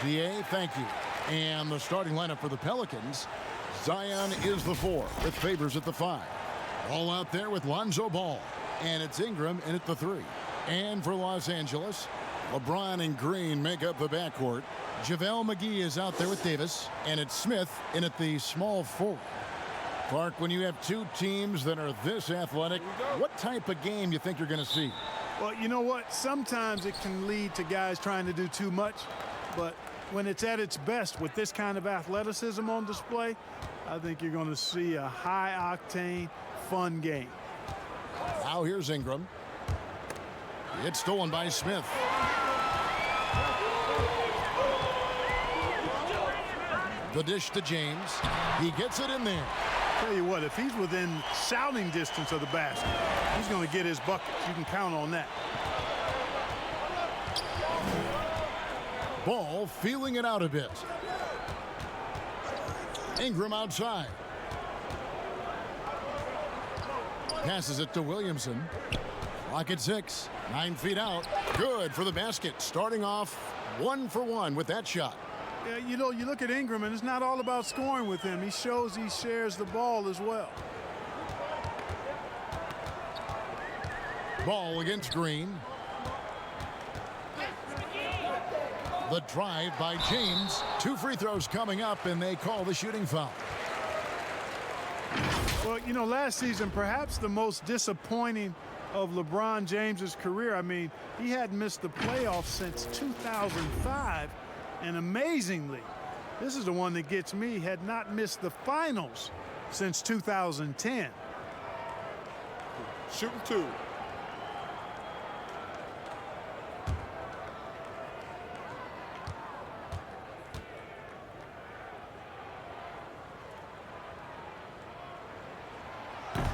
DA, thank you. And the starting lineup for the Pelicans. Zion is the 4 with Favors at the 5. All out there with Lonzo Ball. And it's Ingram in at the 3. And for Los Angeles, LeBron and Green make up the backcourt. JaVale McGee is out there with Davis. And it's Smith in at the small 4. Clark, when you have two teams that are this athletic, what type of game you think you're going to see? Well, you know what? Sometimes it can lead to guys trying to do too much. But when it's at its best with this kind of athleticism on display, I think you're going to see a high-octane, fun game. Now here's Ingram. It's stolen by Smith. The dish to James. He gets it in there. Tell you what, if he's within shouting distance of the basket, he's going to get his buckets. You can count on that. Ball feeling it out a bit. Ingram outside. Passes it to Williamson. Clock at 6. 9 feet out. Good for the basket. Starting off 1 for 1 with that shot. Yeah, you know, you look at Ingram, and it's not all about scoring with him. He shows he shares the ball as well. Ball against Green. The drive by James. 2 free throws coming up, and they call the shooting foul. Well, you know, last season, perhaps the most disappointing of LeBron James's career. I mean, he hadn't missed the playoffs since 2005. And amazingly, this is the one that gets me, had not missed the finals since 2010. Shooting 2.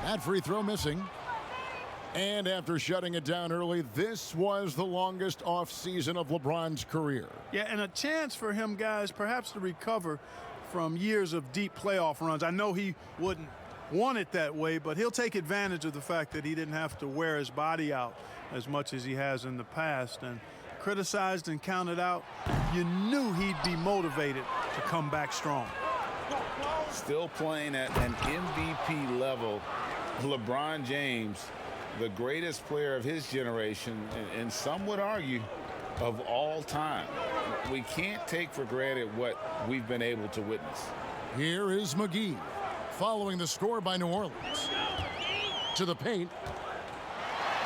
That free throw missing. And after shutting it down early, this was the longest offseason of LeBron's career. Yeah, and a chance for him, guys, perhaps to recover from years of deep playoff runs. I know he wouldn't want it that way, but he'll take advantage of the fact that he didn't have to wear his body out as much as he has in the past. And criticized and counted out, you knew he'd be motivated to come back strong. Still playing at an MVP level, LeBron James, the greatest player of his generation, and some would argue of all time. We can't take for granted what we've been able to witness. Here is McGee following the score by New Orleans. To the paint.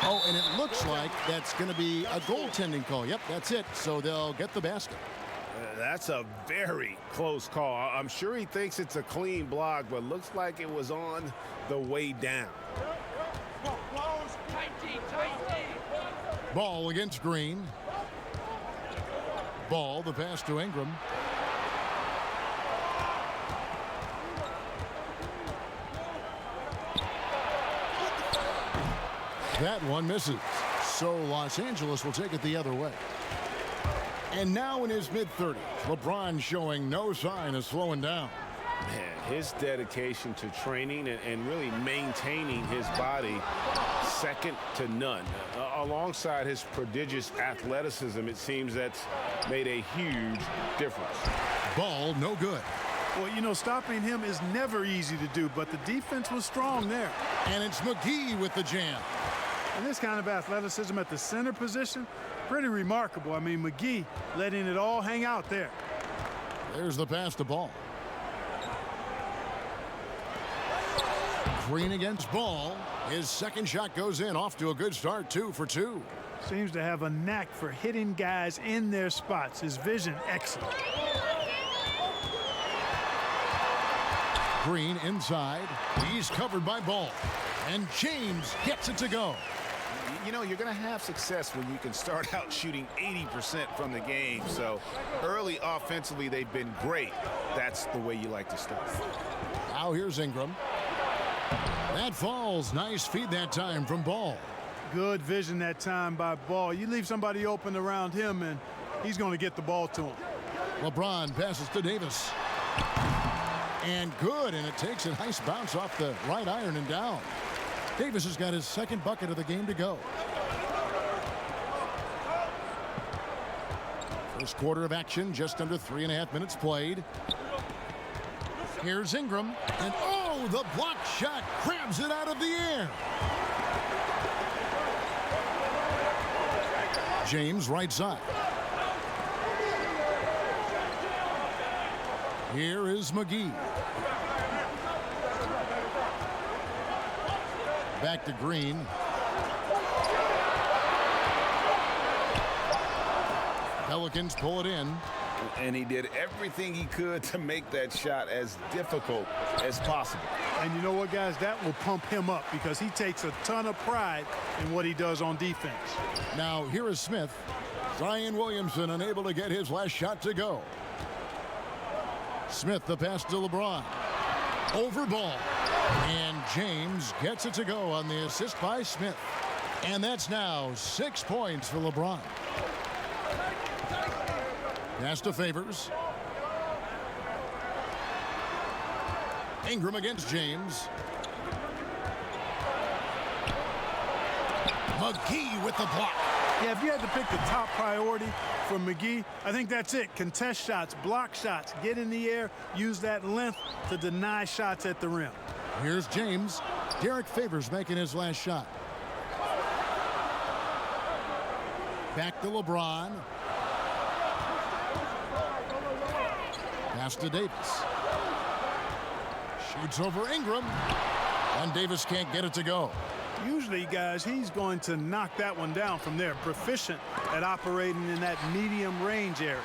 Oh, and it looks like that's going to be a goaltending call. Yep, that's it. So they'll get the basket. That's a very close call. I'm sure he thinks it's a clean block, but looks like it was on the way down. Ball against Green. Ball, the pass to Ingram. That one misses. So Los Angeles will take it the other way. And now in his mid-30s, LeBron showing no sign of slowing down. Man, his dedication to training and really maintaining his body, second to none. Alongside his prodigious athleticism, it seems that's made a huge difference. Ball, no good. Well, you know, stopping him is never easy to do, but the defense was strong there. And it's McGee with the jam. And this kind of athleticism at the center position, pretty remarkable. I mean, McGee letting it all hang out there. There's the pass to Ball. Green against Ball. His second shot goes in, off to a good start, 2 for 2. Seems to have a knack for hitting guys in their spots. His vision, excellent. Green inside. He's covered by Ball. And James gets it to go. You know, you're going to have success when you can start out shooting 80% from the game. So early offensively, they've been great. That's the way you like to start. Now here's Ingram. That falls. Nice feed that time from Ball. Good vision that time by Ball. You leave somebody open around him, and he's going to get the ball to him. LeBron passes to Davis. And good, and it takes a nice bounce off the right iron and down. Davis has got his second bucket of the game to go. First quarter of action, just under 3.5 minutes played. Here's Ingram, and oh, the block shot grabs it out of the air. James right side. Here is McGee. Back to Green. Pelicans pull it in. And he did everything he could to make that shot as difficult as possible. And you know what, guys? That will pump him up because he takes a ton of pride in what he does on defense. Now, here is Smith. Zion Williamson unable to get his last shot to go. Smith, the pass to LeBron. Over ball. And James gets it to go on the assist by Smith. And that's now 6 points for LeBron. Pass to Favors. Ingram against James. McGee with the block. Yeah, if you had to pick the top priority for McGee, I think that's it. Contest shots, block shots, get in the air, use that length to deny shots at the rim. Here's James. Derrick Favors making his last shot. Back to LeBron. Pass to Davis. Shoots over Ingram. And Davis can't get it to go. Usually, guys, he's going to knock that one down from there. Proficient at operating in that medium range area.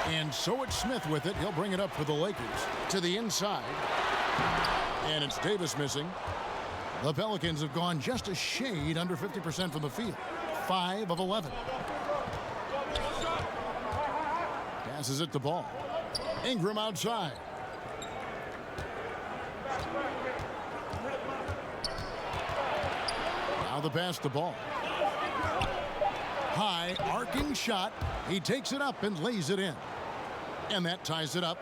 And so it's Smith with it. He'll bring it up for the Lakers. To the inside. And it's Davis missing. The Pelicans have gone just a shade under 50% from the field. 5 of 11. Passes it to Ball. Ingram outside. Now the pass to Ball. High arcing shot. He takes it up and lays it in. And that ties it up.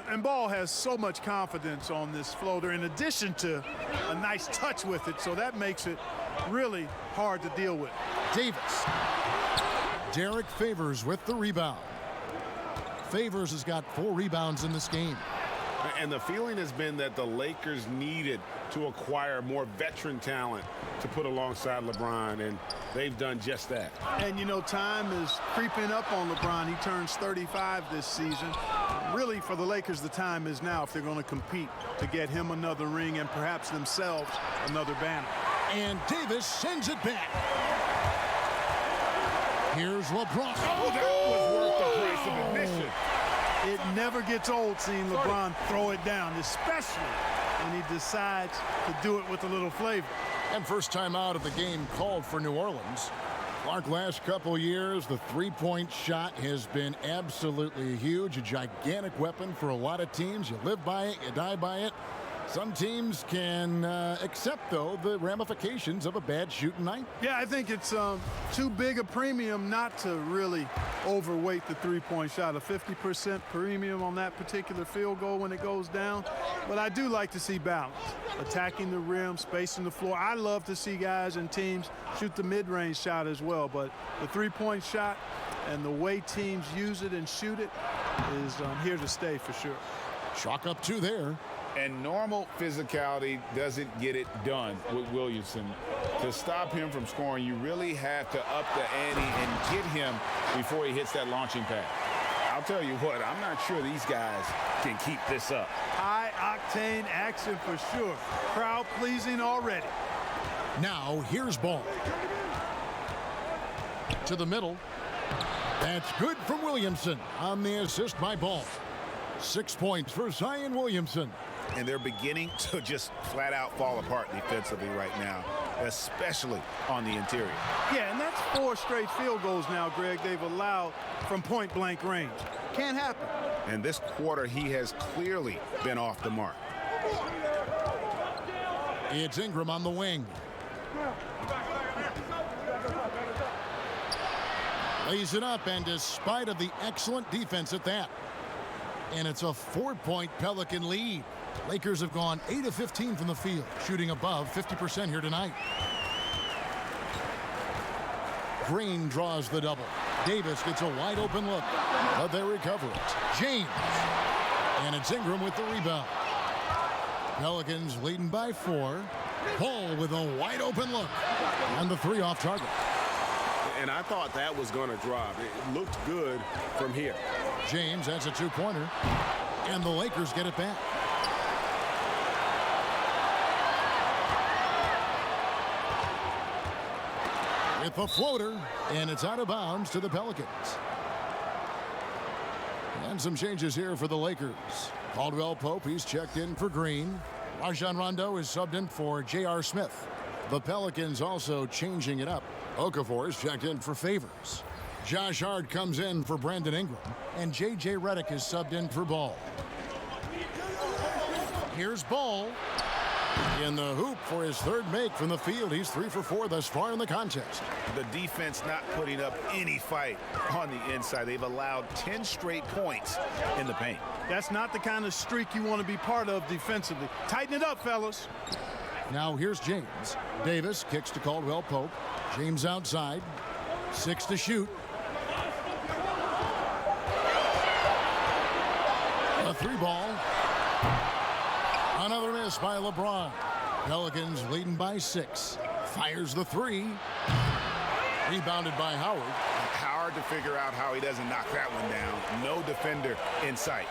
And Ball has so much confidence on this floater in addition to a nice touch with it. So that makes it really hard to deal with. Davis. Derrick Favors with the rebound. Favors has got 4 rebounds in this game. And the feeling has been that the Lakers needed to acquire more veteran talent to put alongside LeBron, and they've done just that. And, you know, time is creeping up on LeBron. He turns 35 this season. Really, for the Lakers, the time is now if they're going to compete to get him another ring and perhaps themselves another banner. And Davis sends it back. Here's LeBron. Oh, that was worth the price of admission. It never gets old seeing LeBron throw it down, especially when he decides to do it with a little flavor. And first time out of the game called for New Orleans. Clark, last couple years, the three-point shot has been absolutely huge, a gigantic weapon for a lot of teams. You live by it, you die by it. Some teams can accept, though, the ramifications of a bad shooting night. Yeah, I think it's too big a premium not to really overweight the three-point shot. A 50% premium on that particular field goal when it goes down. But I do like to see balance. Attacking the rim, spacing the floor. I love to see guys and teams shoot the mid-range shot as well. But the three-point shot and the way teams use it and shoot it is here to stay for sure. Chalk up 2 there. And normal physicality doesn't get it done with Williamson. To stop him from scoring, you really have to up the ante and get him before he hits that launching pad. I'll tell you what, I'm not sure these guys can keep this up. High-octane action for sure. Crowd-pleasing already. Now, here's Ball. To the middle. That's good from Williamson on the assist by Ball. 6 points for Zion Williamson. And they're beginning to just flat out fall apart defensively right now, especially on the interior. Yeah, and that's 4 straight field goals now, Greg, they've allowed from point-blank range. Can't happen. And this quarter, he has clearly been off the mark. It's Ingram on the wing. Lays it up, and despite of the excellent defense at that, and it's a 4-point Pelican lead. Lakers have gone 8 of 15 from the field, shooting above 50% here tonight. Green draws the double. Davis gets a wide open look, but they recover it. James. And it's Ingram with the rebound. Pelicans leading by 4. Ball with a wide open look. And the 3 off target. And I thought that was going to drop. It looked good from here. James has a 2-pointer. And the Lakers get it back. With a floater, and it's out of bounds to the Pelicans. And some changes here for the Lakers. Caldwell Pope, he's checked in for Green. Rajon Rondo is subbed in for J.R. Smith. The Pelicans also changing it up. Okafor is checked in for Favors. Josh Hart comes in for Brandon Ingram. And J.J. Reddick is subbed in for Ball. Here's Ball. In the hoop for his 3rd make from the field. He's 3 for 4 thus far in the contest. The defense not putting up any fight on the inside. They've allowed 10 straight points in the paint. That's not the kind of streak you want to be part of defensively. Tighten it up, fellas. Now here's James. Davis kicks to Caldwell Pope. James outside. 6 to shoot. A 3-ball. Another miss by LeBron. Pelicans leading by 6. Fires the 3. Rebounded by Howard. Hard to figure out how he doesn't knock that one down. No defender in sight.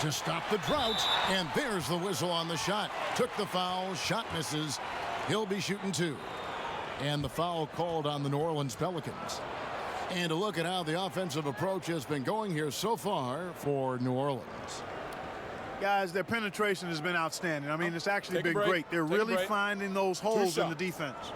To stop the drought, and there's the whistle on the shot. Took the foul, shot misses. He'll be shooting 2. And the foul called on the New Orleans Pelicans. And a look at how the offensive approach has been going here so far for New Orleans. Guys, their penetration has been outstanding. I mean, it's actually been great. They're really finding those holes in the defense.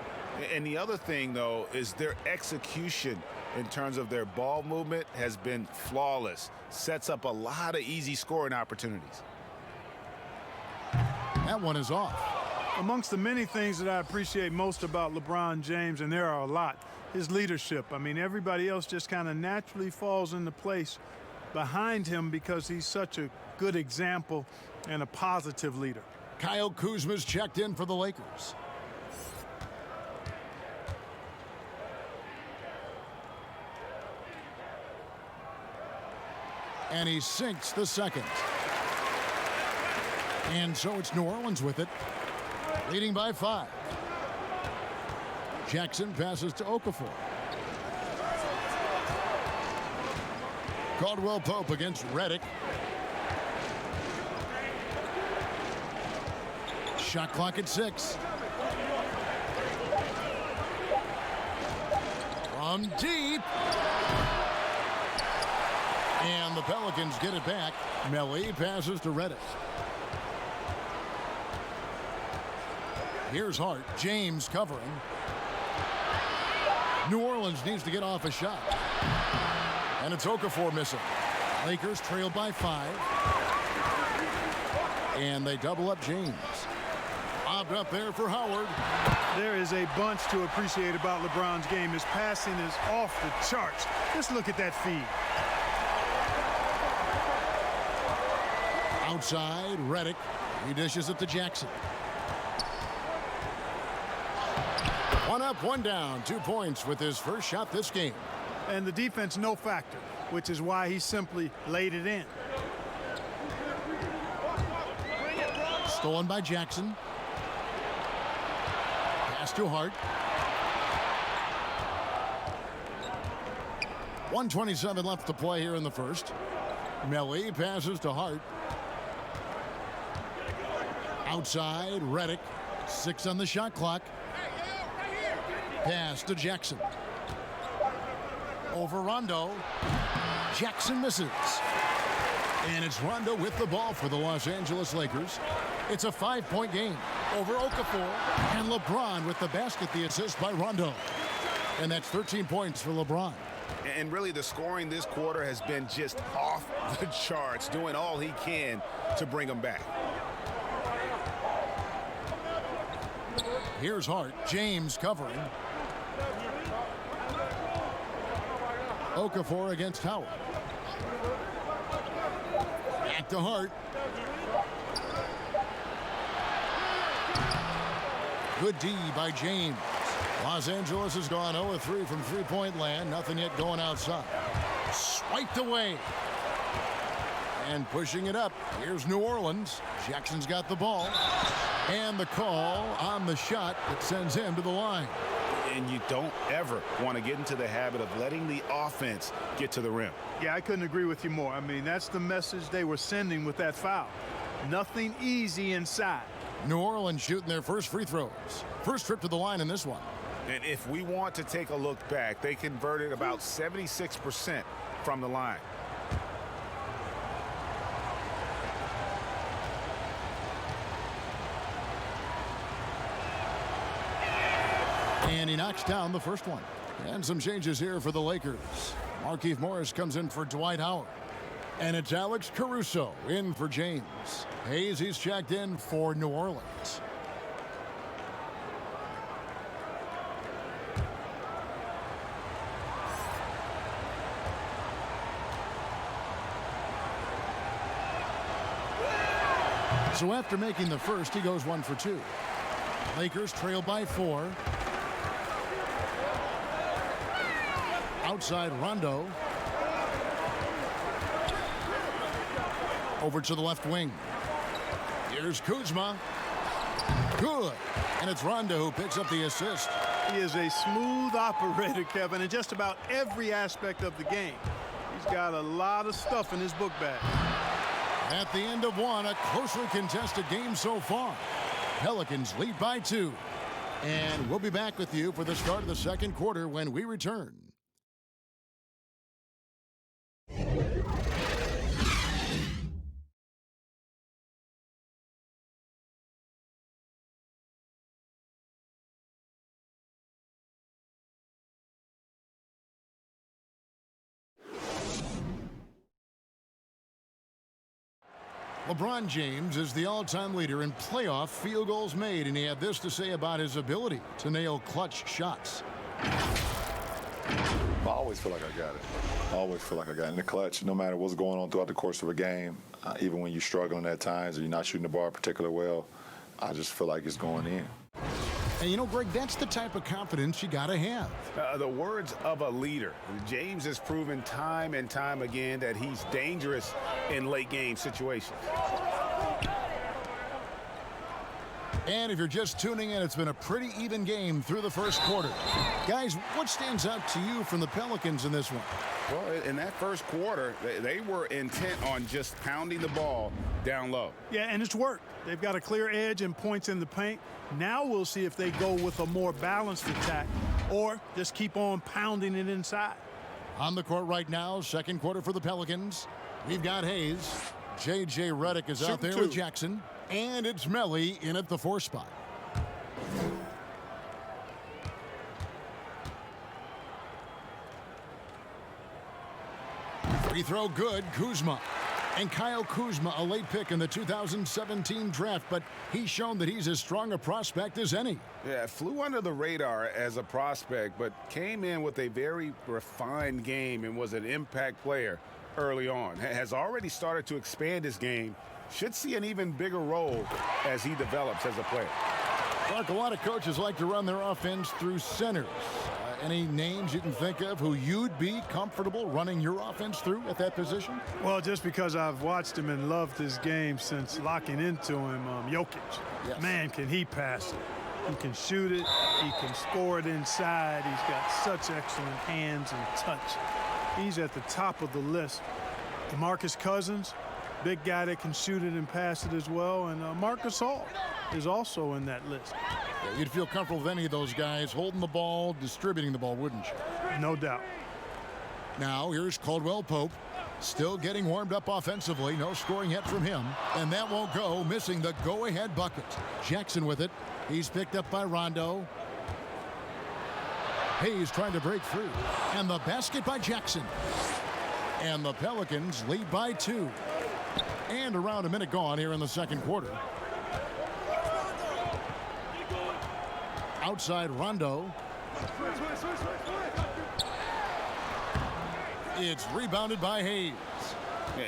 And the other thing, though, is their execution in terms of their ball movement has been flawless. Sets up a lot of easy scoring opportunities. That one is off. Amongst the many things that I appreciate most about LeBron James, and there are a lot, his leadership. I mean, everybody else just kind of naturally falls into place behind him because he's such a good example and a positive leader. Kyle Kuzma's checked in for the Lakers. And he sinks the 2nd. And so it's New Orleans with it, leading by 5. Jackson passes to Okafor. Caldwell Pope against Reddick. Shot clock at 6. From deep. And the Pelicans get it back. Melly passes to Reddick. Here's Hart. James covering. New Orleans needs to get off a shot. And it's Okafor missing. Lakers trail by 5. And they double up James. Bobbed up there for Howard. There is a bunch to appreciate about LeBron's game. His passing is off the charts. Just look at that feed. Outside, Reddick. He dishes it to Jackson. 1 up, 1 down. 2 points with his first shot this game. And the defense no factor, which is why he simply laid it in. Stolen by Jackson. Pass to Hart. 1:27 left to play here in the first. Melly passes to Hart. Outside, Reddick. 6 on the shot clock. Pass to Jackson. Over Rondo. Jackson misses. And it's Rondo with the ball for the Los Angeles Lakers. It's a 5-point game over Okafor. And LeBron with the basket, the assist by Rondo. And that's 13 points for LeBron. And really the scoring this quarter has been just off the charts, doing all he can to bring them back. Here's Hart. James covering. Okafor against Howard. Back to Hart. Good D by James. Los Angeles has gone 0-3 from three-point land. Nothing yet going outside. Swiped away. And pushing it up. Here's New Orleans. Jackson's got the ball. And the call on the shot that sends him to the line. And you don't ever want to get into the habit of letting the offense get to the rim. Yeah, I couldn't agree with you more. I mean, that's the message they were sending with that foul. Nothing easy inside. New Orleans shooting their first free throws. First trip to the line in this one. And if we want to take a look back, they converted about 76% from the line. And he knocks down the first one. And some changes here for the Lakers. Markieff Morris comes in for Dwight Howard. And it's Alex Caruso in for James. Hayes, he's checked in for New Orleans. So after making the first, he goes 1 for 2. Lakers trail by 4. Outside Rondo. Over to the left wing. Here's Kuzma. Good. And it's Rondo who picks up the assist. He is a smooth operator, Kevin, in just about every aspect of the game. He's got a lot of stuff in his book bag. At the end of one, a closely contested game so far. Pelicans lead by 2. And we'll be back with you for the start of the second quarter when we return. LeBron James is the all-time leader in playoff field goals made, and he had this to say about his ability to nail clutch shots. I always feel like I got it. I always feel like I got it in the clutch, no matter what's going on throughout the course of a game. Even when you're struggling at times or you're not shooting the ball particularly well, I just feel like it's going in. And you know, Greg, that's the type of confidence you got to have. The words of a leader. James has proven time and time again that he's dangerous in late game situations. And if you're just tuning in, it's been a pretty even game through the first quarter. Guys, what stands out to you from the Pelicans in this one? Well, in that first quarter, they were intent on just pounding the ball down low. Yeah, and it's worked. They've got a clear edge and points in the paint. Now we'll see if they go with a more balanced attack or just keep on pounding it inside. On the court right now, second quarter for the Pelicans. We've got Hayes. J.J. Reddick is out there with Jackson. And it's Melly in at the 4 spot. Free throw good, Kuzma. And Kyle Kuzma, a late pick in the 2017 draft, but he's shown that he's as strong a prospect as any. Yeah, flew under the radar as a prospect, but came in with a very refined game and was an impact player early on. Has already started to expand his game. Should see an even bigger role as he develops as a player. Clark, a lot of coaches like to run their offense through centers. Any names you can think of who you'd be comfortable running your offense through at that position? Well, just because I've watched him and loved his game since locking into him, Jokic. Yes. Man, can he pass it. He can shoot it. He can score it inside. He's got such excellent hands and touch. He's at the top of the list. DeMarcus Cousins, big guy that can shoot it and pass it as well. And Marcus Hall is also in that list. Yeah, you'd feel comfortable with any of those guys holding the ball, distributing the ball, wouldn't you? No doubt. Now here's Caldwell Pope, still getting warmed up offensively. No scoring yet from him, and that won't go, missing the go-ahead bucket. Jackson with it. He's picked up by Rondo. Hayes trying to break through, and the basket by Jackson. And the Pelicans lead by 2. And around a minute gone here in the second quarter. Outside Rondo. It's rebounded by Hayes.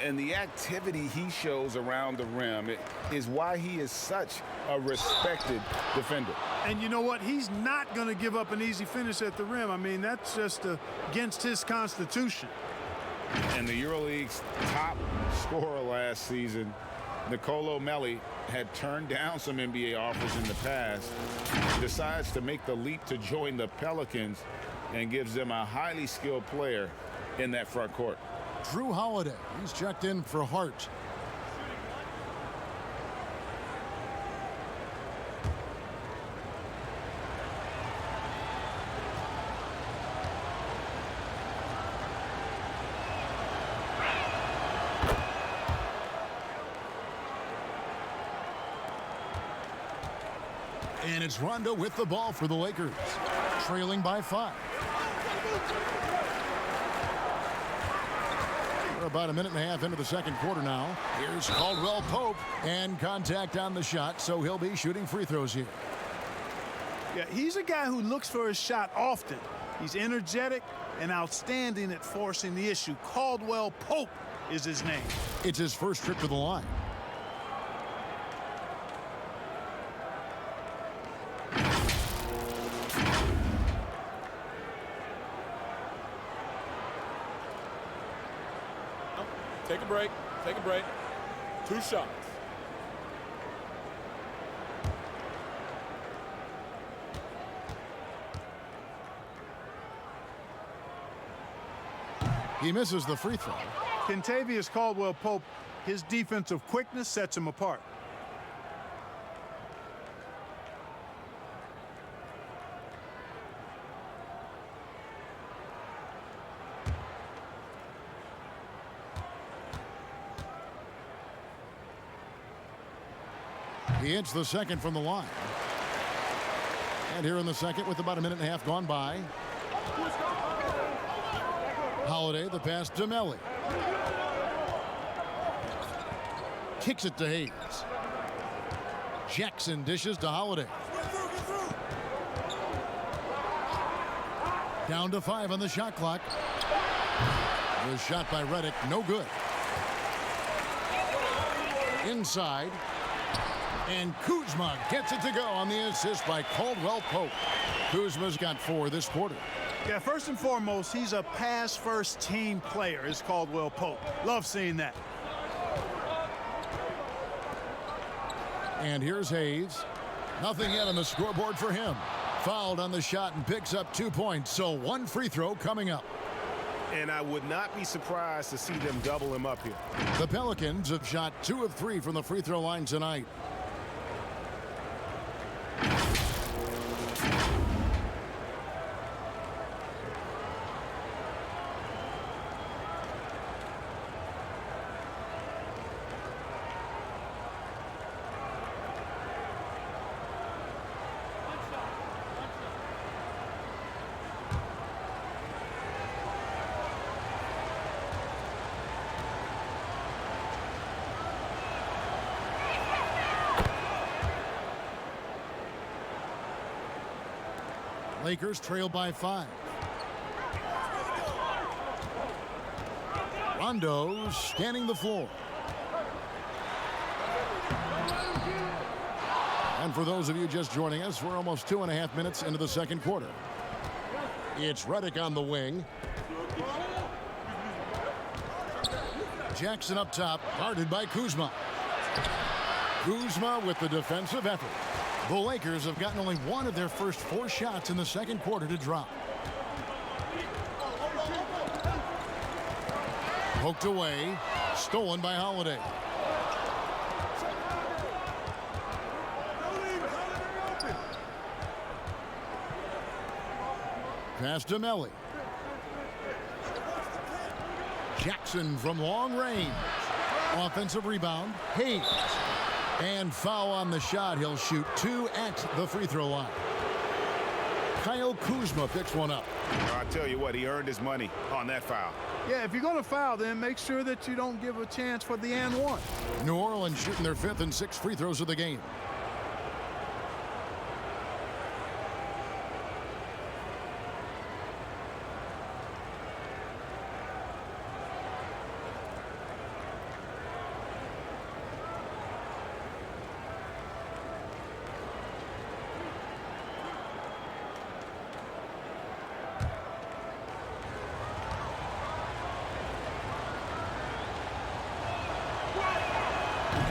And the activity he shows around the rim is why he is such a respected defender. And you know what? He's not going to give up an easy finish at the rim. I mean, that's just against his constitution. And the EuroLeague's top scorer last season, Nicolo Melli, had turned down some NBA offers in the past, decides to make the leap to join the Pelicans, and gives them a highly skilled player in that front court. Drew Holiday, he's checked in for Hart. And it's Rondo with the ball for the Lakers, trailing by 5. We're about a minute and a half into the second quarter now. Here's Caldwell Pope, and contact on the shot, so he'll be shooting free throws here. Yeah, he's a guy who looks for his shot often. He's energetic and outstanding at forcing the issue. Caldwell Pope is his name. It's his first trip to the line. Take a break. Take a break. 2 shots. He misses the free throw. Kentavious Caldwell-Pope, his defensive quickness sets him apart. He hits the second from the line. And here in the second, with about a minute and a half gone by, Holiday, the pass to Melli. Kicks it to Hayes. Jackson dishes to Holiday. Down to 5 on the shot clock. The shot by Reddick, no good. Inside. And Kuzma gets it to go on the assist by Caldwell Pope. Kuzma's got 4 this quarter. Yeah, first and foremost, he's a pass-first team player, is Caldwell Pope. Love seeing that. And here's Hayes. Nothing yet on the scoreboard for him. Fouled on the shot and picks up 2 points, so 1 free throw coming up. And I would not be surprised to see them double him up here. The Pelicans have shot 2 of 3 from the free throw line tonight. Lakers trail by 5. Rondo scanning the floor. And for those of you just joining us, we're almost 2.5 minutes into the second quarter. It's Reddick on the wing. Jackson up top, guarded by Kuzma. Kuzma with the defensive effort. The Lakers have gotten only 1 of their first 4 shots in the second quarter to drop. Poked away, stolen by Holiday. Pass to Melli. Jackson from long range. Offensive rebound, Hayes. And foul on the shot. He'll shoot 2 at the free throw line. Kyle Kuzma picks one up. I tell you what, he earned his money on that foul. Yeah, if you're going to foul, then make sure that you don't give a chance for the and one. New Orleans shooting their 5th and 6th free throws of the game.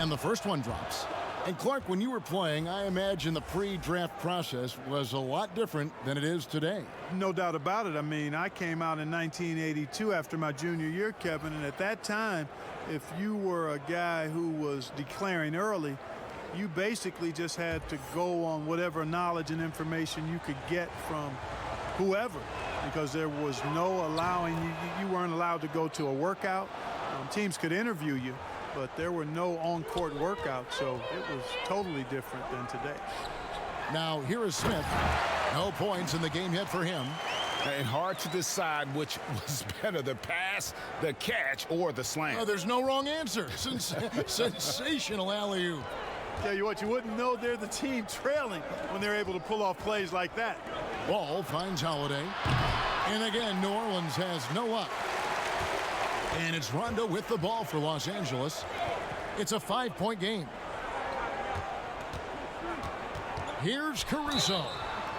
And the first one drops. And Clark, when you were playing, I imagine the pre-draft process was a lot different than it is today. No doubt about it. I mean, I came out in 1982 after my junior year, Kevin, and at that time, if you were a guy who was declaring early, you basically just had to go on whatever knowledge and information you could get from whoever, because there was no allowing, you weren't allowed to go to a workout. Teams could interview you, but there were no on-court workouts, so it was totally different than today. Now, here is Smith. No points in the game yet for him. And hard to decide which was better, the pass, the catch, or the slam. Oh, there's no wrong answer. Sensational alley-oop. Tell you what, you wouldn't know they're the team trailing when they're able to pull off plays like that. Ball finds Holiday. And again, New Orleans has no luck. And it's Rondo with the ball for Los Angeles. It's a 5-point game. Here's Caruso.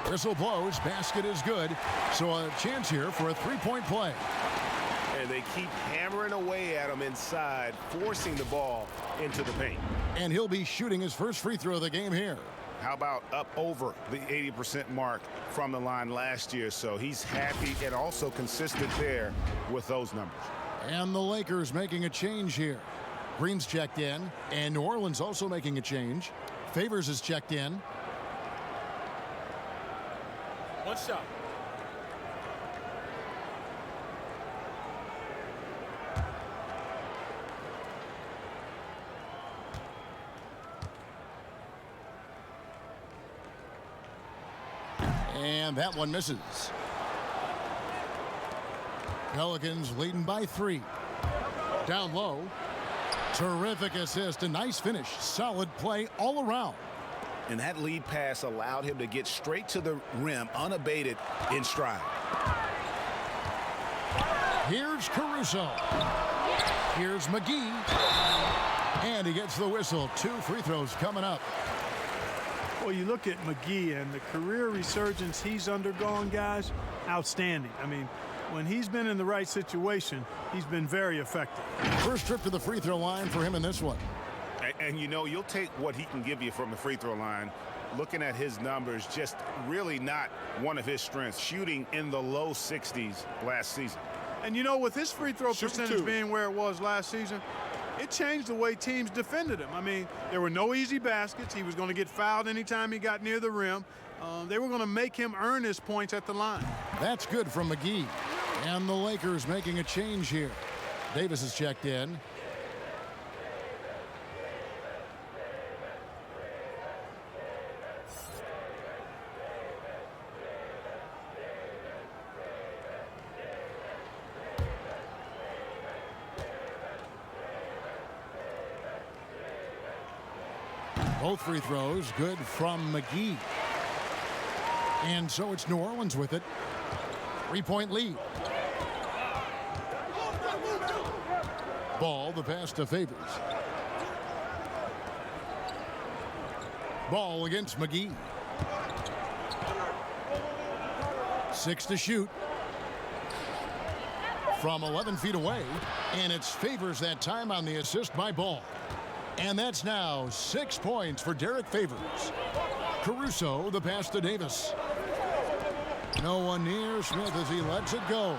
Whistle blows. Basket is good. So a chance here for a 3-point play. And they keep hammering away at him inside, forcing the ball into the paint. And he'll be shooting his first free throw of the game here. How about up over the 80% mark from the line last year? So he's happy and also consistent there with those numbers. And the Lakers making a change here. Green's checked in, and New Orleans also making a change. Favors is checked in. One shot. And that one misses. Pelicans leading by 3. Down low. Terrific assist. A nice finish. Solid play all around. And that lead pass allowed him to get straight to the rim unabated in stride. Here's Caruso. Here's McGee. And he gets the whistle. 2 free throws coming up. Well, you look at McGee and the career resurgence he's undergone, guys, outstanding. I mean, when he's been in the right situation, he's been very effective. First trip to the free throw line for him in this one. And you know, you'll take what he can give you from the free throw line. Looking at his numbers, just really not one of his strengths. Shooting in the low 60s last season. And you know, with his free throw percentage being where it was last season, it changed the way teams defended him. I mean, there were no easy baskets. He was going to get fouled anytime he got near the rim. They were going to make him earn his points at the line. That's good from McGee. And the Lakers making a change here. Davis is checked in. Both free throws good from McGee. And so it's New Orleans with it. 3-point lead. Ball, the pass to Favors. Ball against McGee. 6 to shoot. From 11 feet away. And it's Favors that time on the assist by Ball. And that's now 6 points for Derrick Favors. Caruso, the pass to Davis. No one near Smith as he lets it go.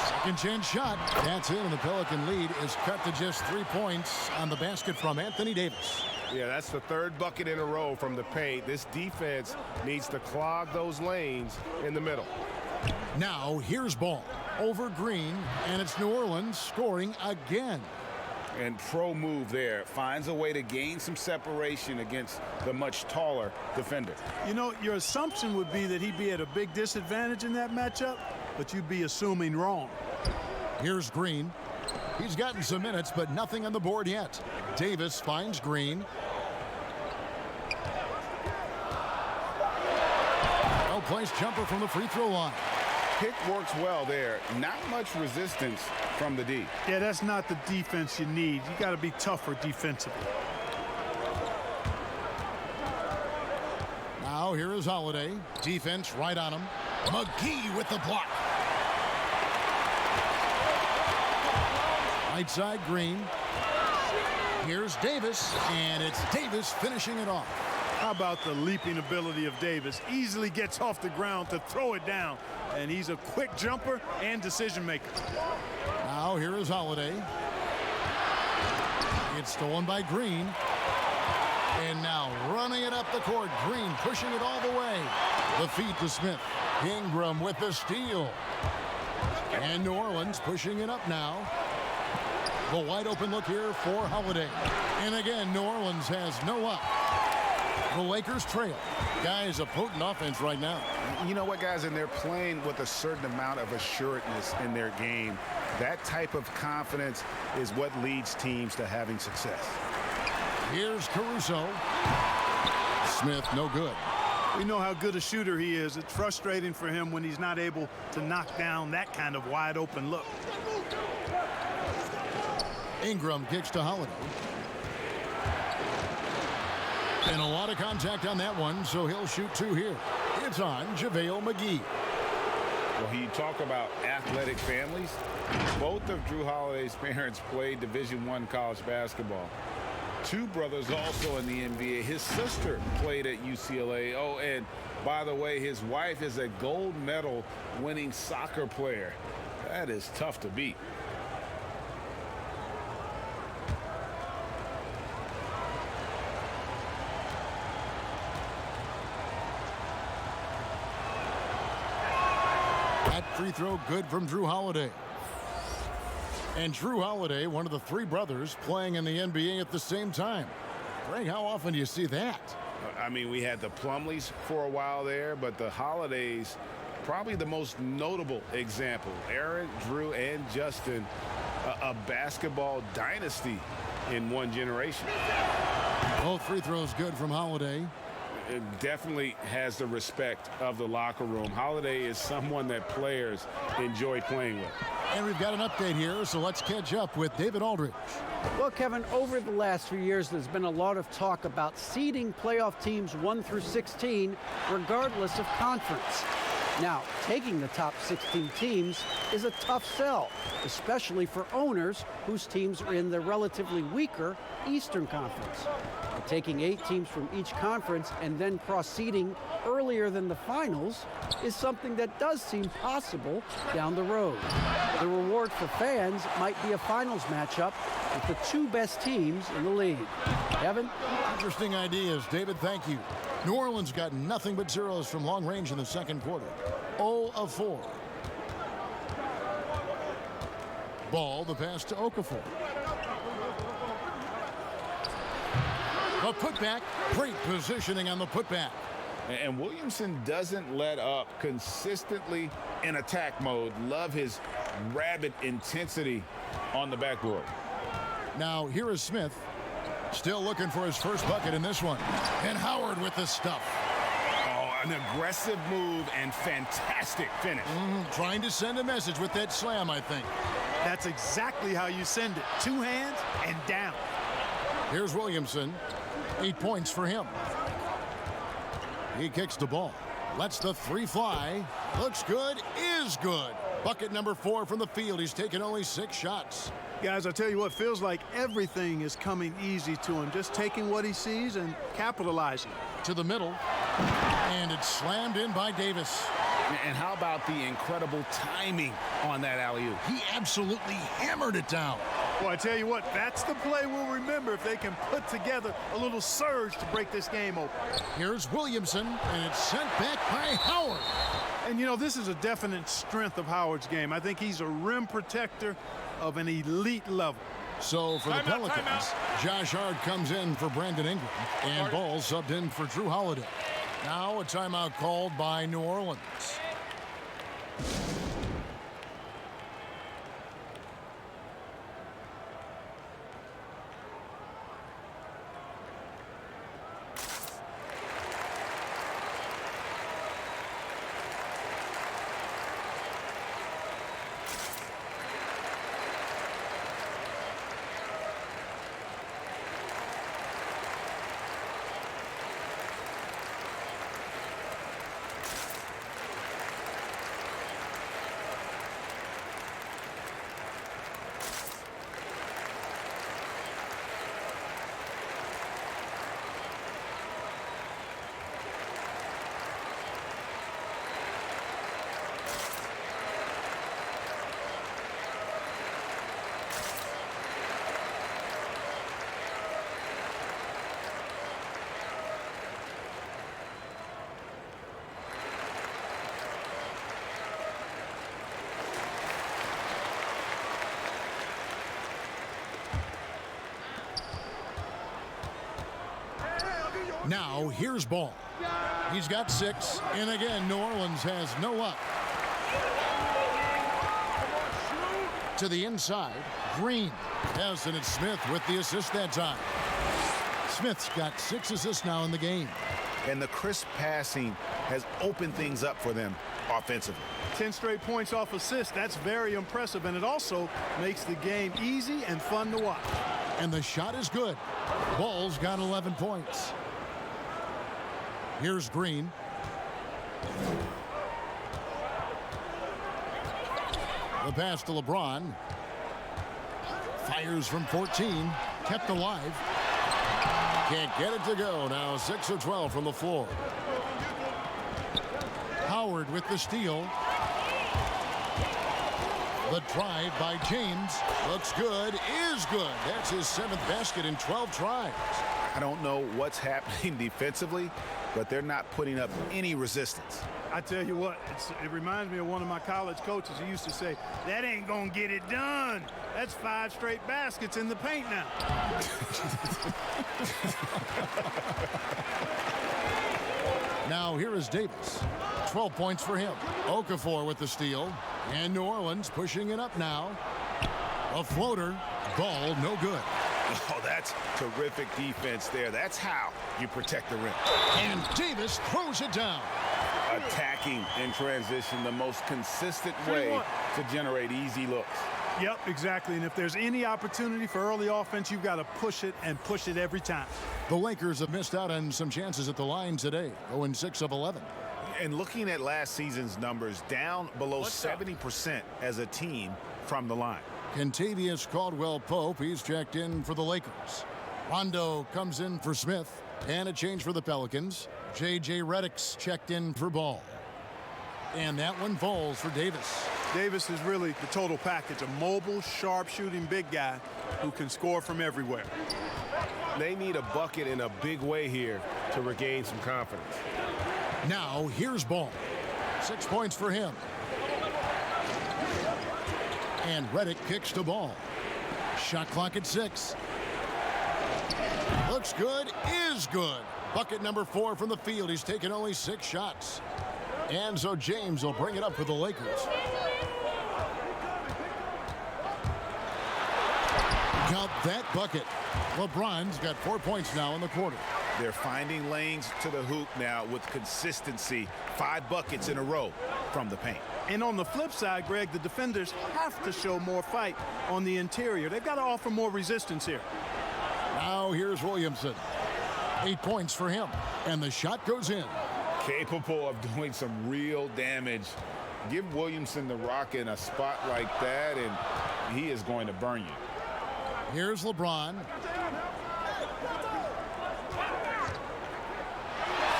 Second chance shot. That's in, and the Pelican lead is cut to just 3 points on the basket from Anthony Davis. Yeah, that's the 3rd bucket in a row from the paint. This defense needs to clog those lanes in the middle. Now here's Ball over Green, and it's New Orleans scoring again. And pro move there. Finds a way to gain some separation against the much taller defender. You know, your assumption would be that he'd be at a big disadvantage in that matchup, but you'd be assuming wrong. Here's Green. He's gotten some minutes, but nothing on the board yet. Davis finds Green. Well-placed jumper from the free throw line. Pick works well there. Not much resistance from the D. Yeah, that's not the defense you need. You got to be tougher defensively. Now here is Holiday. Defense right on him. McGee with the block. Right side Green. Here's Davis, and it's Davis finishing it off. How about the leaping ability of Davis? Easily gets off the ground to throw it down. And he's a quick jumper and decision maker. Now here is Holiday. It's stolen by Green. And now running it up the court. Green pushing it all the way. The feed to Smith. Ingram with the steal. And New Orleans pushing it up now. The wide open look here for Holiday. And again, New Orleans has no up. The Lakers trail. Guys, a potent offense right now. You know what, guys? And they're playing with a certain amount of assuredness in their game. That type of confidence is what leads teams to having success. Here's Caruso. Smith, no good. We know how good a shooter he is. It's frustrating for him when he's not able to knock down that kind of wide open look. Ingram kicks to Holiday. And a lot of contact on that one, so he'll shoot two here. It's on JaVale McGee. Well, you talk about athletic families. Both of Drew Holiday's parents played Division I college basketball. Two brothers also in the NBA. His sister played at UCLA. Oh, and by the way, his wife is a gold medal winning soccer player. That is tough to beat. That free throw good from Drew Holiday. And Drew Holiday, one of the three brothers playing in the NBA at the same time. Greg, how often do you see that? I mean, we had the Plumleys for a while there, but the Holidays, probably the most notable example. Aaron, Drew, and Justin, a basketball dynasty in one generation. Both free throws good from Holiday. It definitely has the respect of the locker room. Holiday is someone that players enjoy playing with. And we've got an update here, so let's catch up with David Aldridge. Well, Kevin, over the last few years, there's been a lot of talk about seeding playoff teams 1 through 16, regardless of conference. Now, taking the top 16 teams is a tough sell, especially for owners whose teams are in the relatively weaker Eastern Conference. Taking 8 teams from each conference and then cross-seeding earlier than the finals is something that does seem possible down the road. The reward for fans might be a finals matchup with the 2 best teams in the league. Kevin? Interesting ideas, David. Thank you. New Orleans got nothing but zeros from long range in the second quarter. 0 of 4. Ball, the pass to Okafor. The putback, great positioning on the putback. And Williamson doesn't let up, consistently in attack mode. Love his rabid intensity on the backboard. Now here is Smith, still looking for his first bucket in this one. And Howard with the stuff. Oh, an aggressive move and fantastic finish. Trying to send a message with that slam, I think. That's exactly how you send it. 2 hands and down. Here's Williamson. 8 points for him. He kicks the ball. Lets the 3 fly. Looks good. Is good. Bucket number 4 from the field. He's taken only 6 shots. Guys, I tell you what, feels like everything is coming easy to him. Just taking what he sees and capitalizing. To the middle. And it's slammed in by Davis. And how about the incredible timing on that alley-oop? He absolutely hammered it down. Well, I tell you what, that's the play we'll remember if they can put together a little surge to break this game open. Here's Williamson, and it's sent back by Howard. And, you know, this is a definite strength of Howard's game. I think he's a rim protector of an elite level. So for the Pelicans, Josh Hart comes in for Brandon Ingram, and Ball subbed in for Drew Holiday. Now a timeout called by New Orleans. Now here's Ball. He's got 6, and again, New Orleans has no luck. To the inside, Green. Yes, and it's Smith with the assist that time. Smith's got 6 assists now in the game. And the crisp passing has opened things up for them offensively. 10 straight points off assists. That's very impressive, and it also makes the game easy and fun to watch. And the shot is good. Ball's got 11 points. Here's Green. The pass to LeBron. Fires from 14. Kept alive. Can't get it to go. Now 6 of 12 from the floor. Howard with the steal. The drive by James. Looks good. Is good. That's his 7th basket in 12 tries. I don't know what's happening defensively, but they're not putting up any resistance. I tell you what, it reminds me of one of my college coaches who used to say, that ain't gonna get it done. That's 5 straight baskets in the paint now. Now here is Davis. 12 points for him. Okafor with the steal. And New Orleans pushing it up now. A floater. Ball no good. Oh, that's terrific defense there. That's how you protect the rim. And Davis throws it down. Attacking in transition, the most consistent way to generate easy looks. Yep, exactly. And if there's any opportunity for early offense, you've got to push it and push it every time. The Lakers have missed out on some chances at the line today. 0-6 of 11. And looking at last season's numbers, down below 70% as a team from the line. Kentavious Caldwell-Pope, he's checked in for the Lakers. Rondo comes in for Smith. And a change for the Pelicans. J.J. Reddick's checked in for Ball. And that one falls for Davis. Davis is really the total package. A mobile, sharp-shooting big guy who can score from everywhere. They need a bucket in a big way here to regain some confidence. Now here's Ball. 6 points for him. And Reddick kicks to Ball. Shot clock at 6. Looks good, is good. Bucket number 4 from the field. He's taken only 6 shots. And so James will bring it up for the Lakers. Got that bucket. LeBron's got 4 points now in the quarter. They're finding lanes to the hoop now with consistency. 5 buckets in a row from the paint. And on the flip side, Greg, the defenders have to show more fight on the interior. They've got to offer more resistance here. Now here's Williamson. 8 points for him. And the shot goes in. Capable of doing some real damage. Give Williamson the rock in a spot like that, and he is going to burn you. Here's LeBron.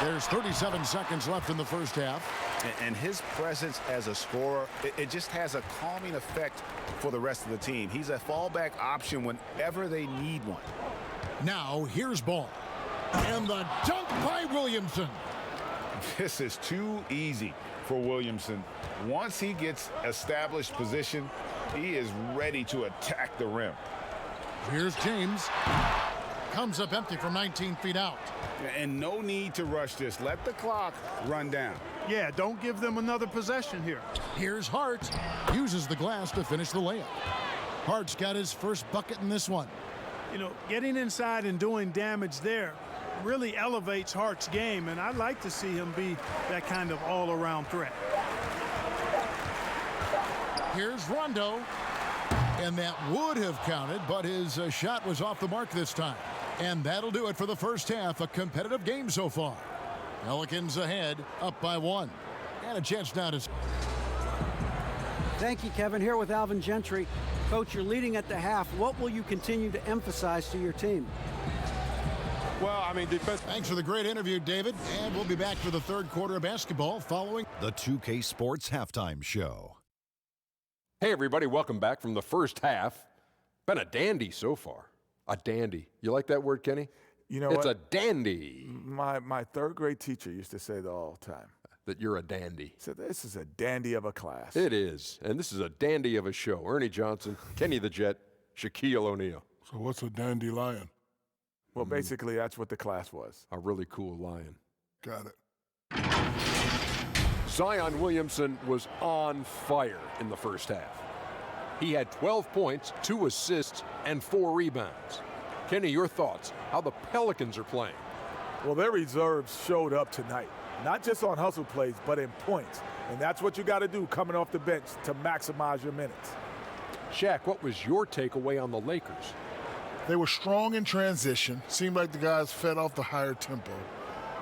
There's 37 seconds left in the first half. And his presence as a scorer, it just has a calming effect for the rest of the team. He's a fallback option whenever they need one. Now here's Ball. And the dunk by Williamson. This is too easy for Williamson. Once he gets established position, he is ready to attack the rim. Here's James. Comes up empty from 19 feet out. And no need to rush this. Let the clock run down. Yeah, don't give them another possession here. Here's Hart. Uses the glass to finish the layup. Hart's got his first bucket in this one. You know, getting inside and doing damage there really elevates Hart's game, and I'd like to see him be that kind of all-around threat. Here's Rondo. And that would have counted, but his shot was off the mark this time. And that'll do it for the first half. A competitive game so far. Pelicans ahead, up by 1. And a chance now to... Thank you, Kevin. Here with Alvin Gentry. Coach, you're leading at the half. What will you continue to emphasize to your team? Well, I mean, defense. Thanks for the great interview, David. And we'll be back for the third quarter of basketball following the 2K Sports Halftime Show. Hey, everybody, welcome back from the first half. Been a dandy so far. A dandy. You like that word, Kenny? You know it's what? a dandy. My third grade teacher used to say that all the time. That you're a dandy. So this is a dandy of a class. It is. And this is a dandy of a show. Ernie Johnson, Kenny the Jet, Shaquille O'Neal. So what's a dandelion? Well, basically, that's what the class was. A really cool lion. Got it. Zion Williamson was on fire in the first half. He had 12 points, 2 assists, and 4 rebounds. Kenny, your thoughts, how the Pelicans are playing? Well, their reserves showed up tonight, not just on hustle plays, but in points. And that's what you got to do coming off the bench to maximize your minutes. Shaq, what was your takeaway on the Lakers? They were strong in transition. Seemed like the guys fed off the higher tempo.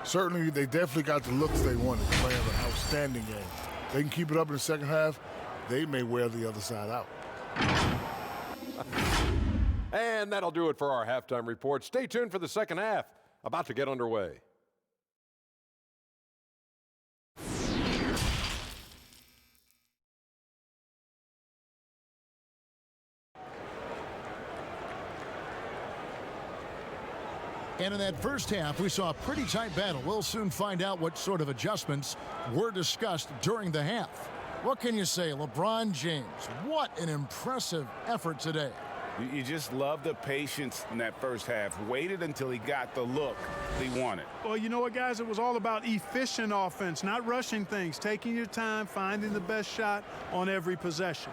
Certainly, they definitely got the looks they wanted, playing an outstanding game. They can keep it up in the second half, they may wear the other side out. And that'll do it for our halftime report. Stay tuned for the second half, about to get underway. And in that first half, we saw a pretty tight battle. We'll soon find out what sort of adjustments were discussed during the half. What can you say, LeBron James? What an impressive effort today. You just love the patience in that first half. Waited until he got the look he wanted. Well, you know what, guys? It was all about efficient offense, not rushing things, taking your time, finding the best shot on every possession.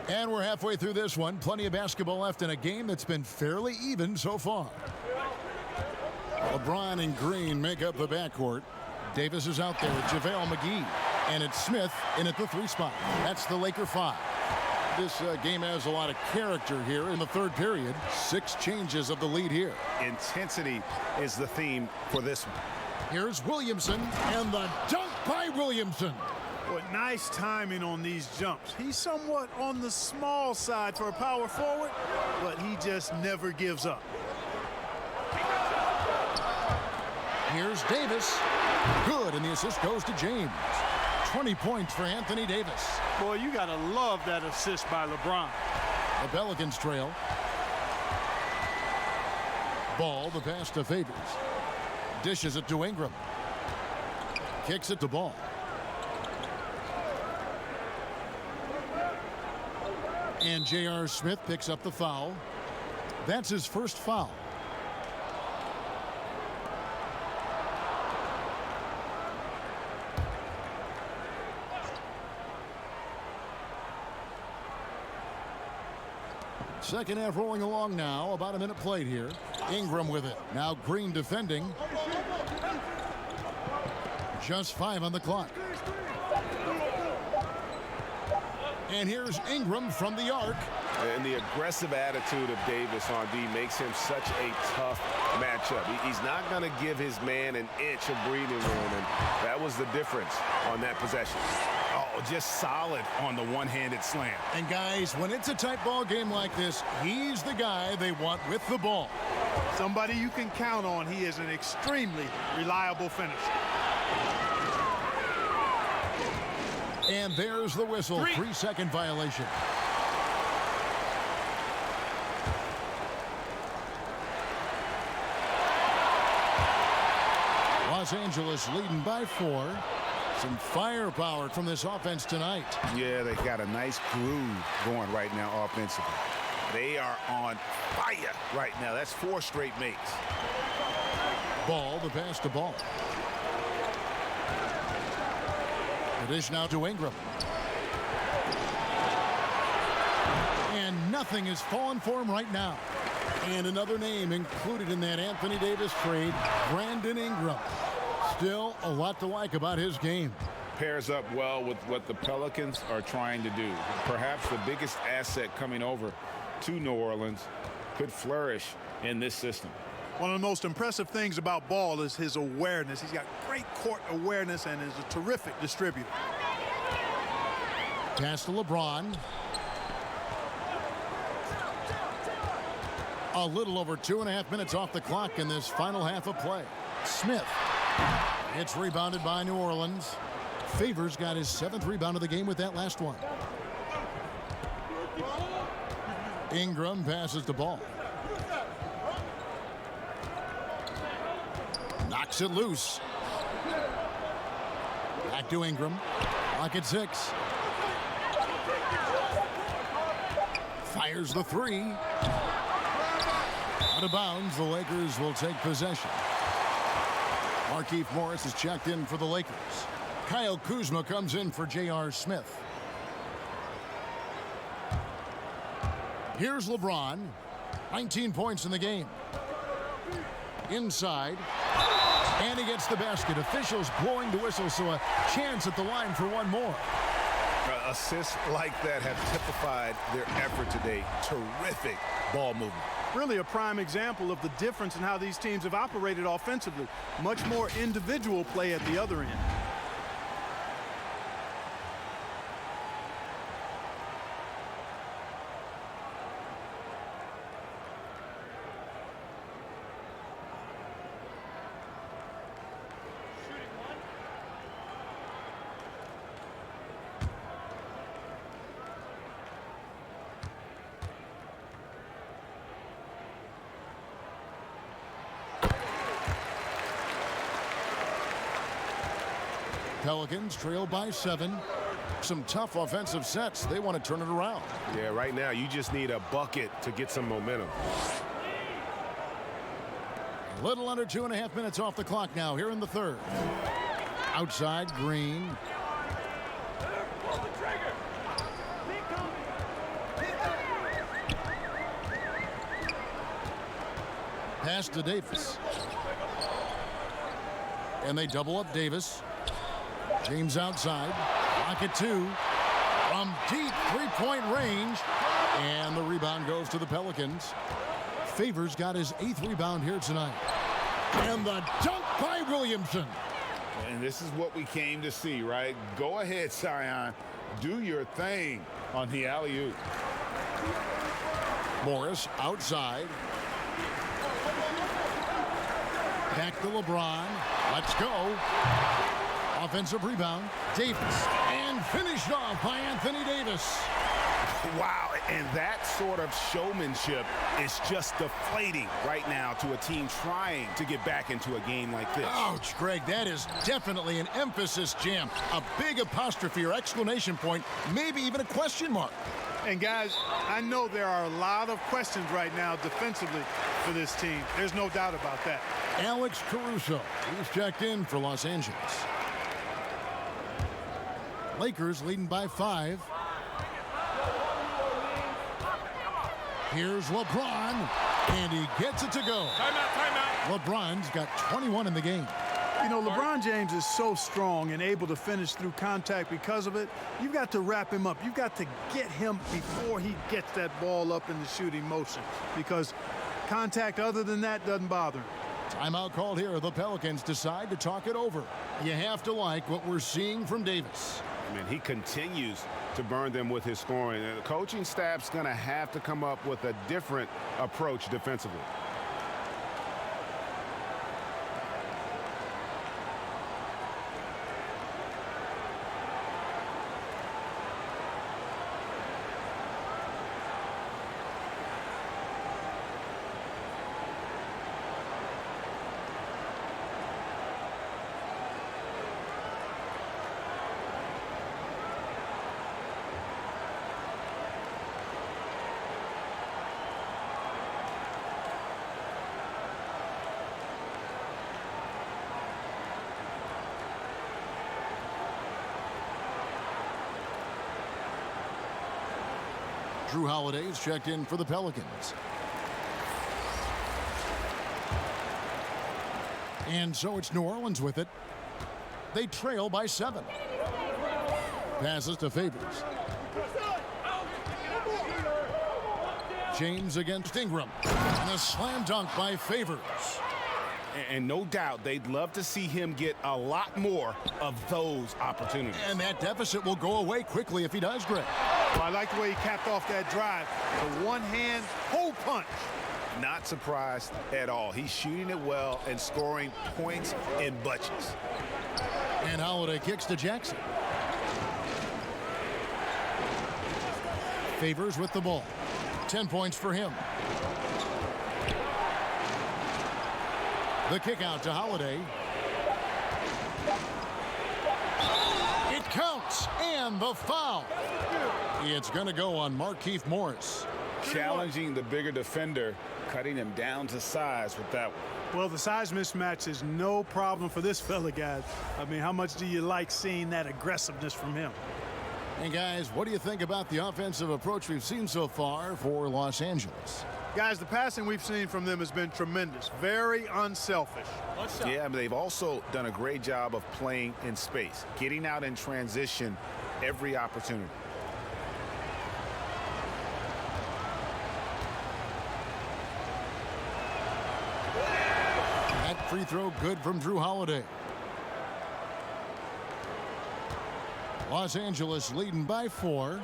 And we're halfway through this one. Plenty of basketball left in a game that's been fairly even so far. LeBron and Green make up the backcourt. Davis is out there with JaVale McGee. And it's Smith in at the 3 spot. That's the Laker 5. This game has a lot of character here in the third period. 6 changes of the lead here. Intensity is the theme for this one. Here's Williamson, and the dunk by Williamson. But nice timing on these jumps. He's somewhat on the small side for a power forward, but he just never gives up. Here's Davis. Good, and the assist goes to James. 20 points for Anthony Davis. Boy, you got to love that assist by LeBron. The Pelicans trail. Ball, the pass to Favors. Dishes it to Ingram. Kicks it to Ball. And J.R. Smith picks up the foul. That's his first foul. Second half rolling along now. About a minute played here. Ingram with it. Now Green defending. Just 5 on the clock. And here's Ingram from the arc. And the aggressive attitude of Davis on D makes him such a tough matchup. He's not going to give his man an inch of breathing room, and that was the difference on that possession. Oh, just solid on the one-handed slam. And guys, when it's a tight ball game like this, he's the guy they want with the ball. Somebody you can count on. He is an extremely reliable finisher. And there's the whistle. 3-second violation. Los Angeles leading by 4. Some firepower from this offense tonight. Yeah, they got a nice groove going right now offensively. They are on fire right now. That's 4 straight makes. Ball, the pass to Ball. The dish now to Ingram. And nothing is falling for him right now. And another name included in that Anthony Davis trade, Brandon Ingram. Still a lot to like about his game. Pairs up well with what the Pelicans are trying to do. Perhaps the biggest asset coming over to New Orleans could flourish in this system. One of the most impressive things about Ball is his awareness. He's got great court awareness and is a terrific distributor. Pass to LeBron. A little over 2.5 minutes off the clock in this final half of play. Smith. It's rebounded by New Orleans. Favors got his 7th rebound of the game with that last one. Ingram passes the ball. Knocks it loose. Back to Ingram. Clock at 6. Fires the 3. Out of bounds, the Lakers will take possession. Markieff Morris is checked in for the Lakers. Kyle Kuzma comes in for J.R. Smith. Here's LeBron. 19 points in the game. Inside. And he gets the basket. Officials blowing the whistle, so a chance at the line for one more. Assists like that have typified their effort today. Terrific ball movement. Really a prime example of the difference in how these teams have operated offensively. Much more individual play at the other end. Pelicans trail by 7. Some tough offensive sets. They want to turn it around. Yeah, right now you just need a bucket to get some momentum. A little under 2.5 minutes off the clock now here in the third. Outside, Green. Pass to Davis. And they double up Davis. James outside. Pocket 2. From deep three-point range. And the rebound goes to the Pelicans. Favors got his 8th rebound here tonight. And the dunk by Williamson. And this is what we came to see, right? Go ahead, Zion. Do your thing on the alley-oop. Morris outside. Back to LeBron. Let's go. Offensive rebound. Davis. And finished off by Anthony Davis. Wow, and that sort of showmanship is just deflating right now to a team trying to get back into a game like this. Ouch, Greg, that is definitely an emphasis jam. A big apostrophe or exclamation point, maybe even a question mark. And guys, I know there are a lot of questions right now defensively for this team. There's no doubt about that. Alex Caruso, he's checked in for Los Angeles. Lakers leading by 5. Here's LeBron, and he gets it to go. Timeout. LeBron's got 21 in the game. You know, LeBron James is so strong and able to finish through contact because of it. You've got to wrap him up. You've got to get him before he gets that ball up in the shooting motion, because contact other than that doesn't bother him. Timeout called here. The Pelicans decide to talk it over. You have to like what we're seeing from Davis. I mean, he continues to burn them with his scoring. And the coaching staff's going to have to come up with a different approach defensively. Drew Holiday is checked in for the Pelicans. And so it's New Orleans with it. They trail by 7. Passes to Favors. James against Ingram. And a slam dunk by Favors. And no doubt they'd love to see him get a lot more of those opportunities. And that deficit will go away quickly if he does, Greg. Well, I like the way he capped off that drive. The one-hand hole punch. Not surprised at all. He's shooting it well and scoring points in bunches. And Holiday kicks to Jackson. Favors with the ball. 10 points for him. The kick out to Holiday. It counts, and the foul. It's going to go on Markieff Morris. challenging the bigger defender, cutting him down to size with that one. Well, the size mismatch is no problem for this fella, guys. I mean, how much do you like seeing that aggressiveness from him? And guys, what do you think about the offensive approach we've seen so far for Los Angeles? Guys, the passing we've seen from them has been tremendous. Very unselfish. Yeah, but they've also done a great job of playing in space, getting out in transition every opportunity. That free throw good from Drew Holiday. Los Angeles leading by 4.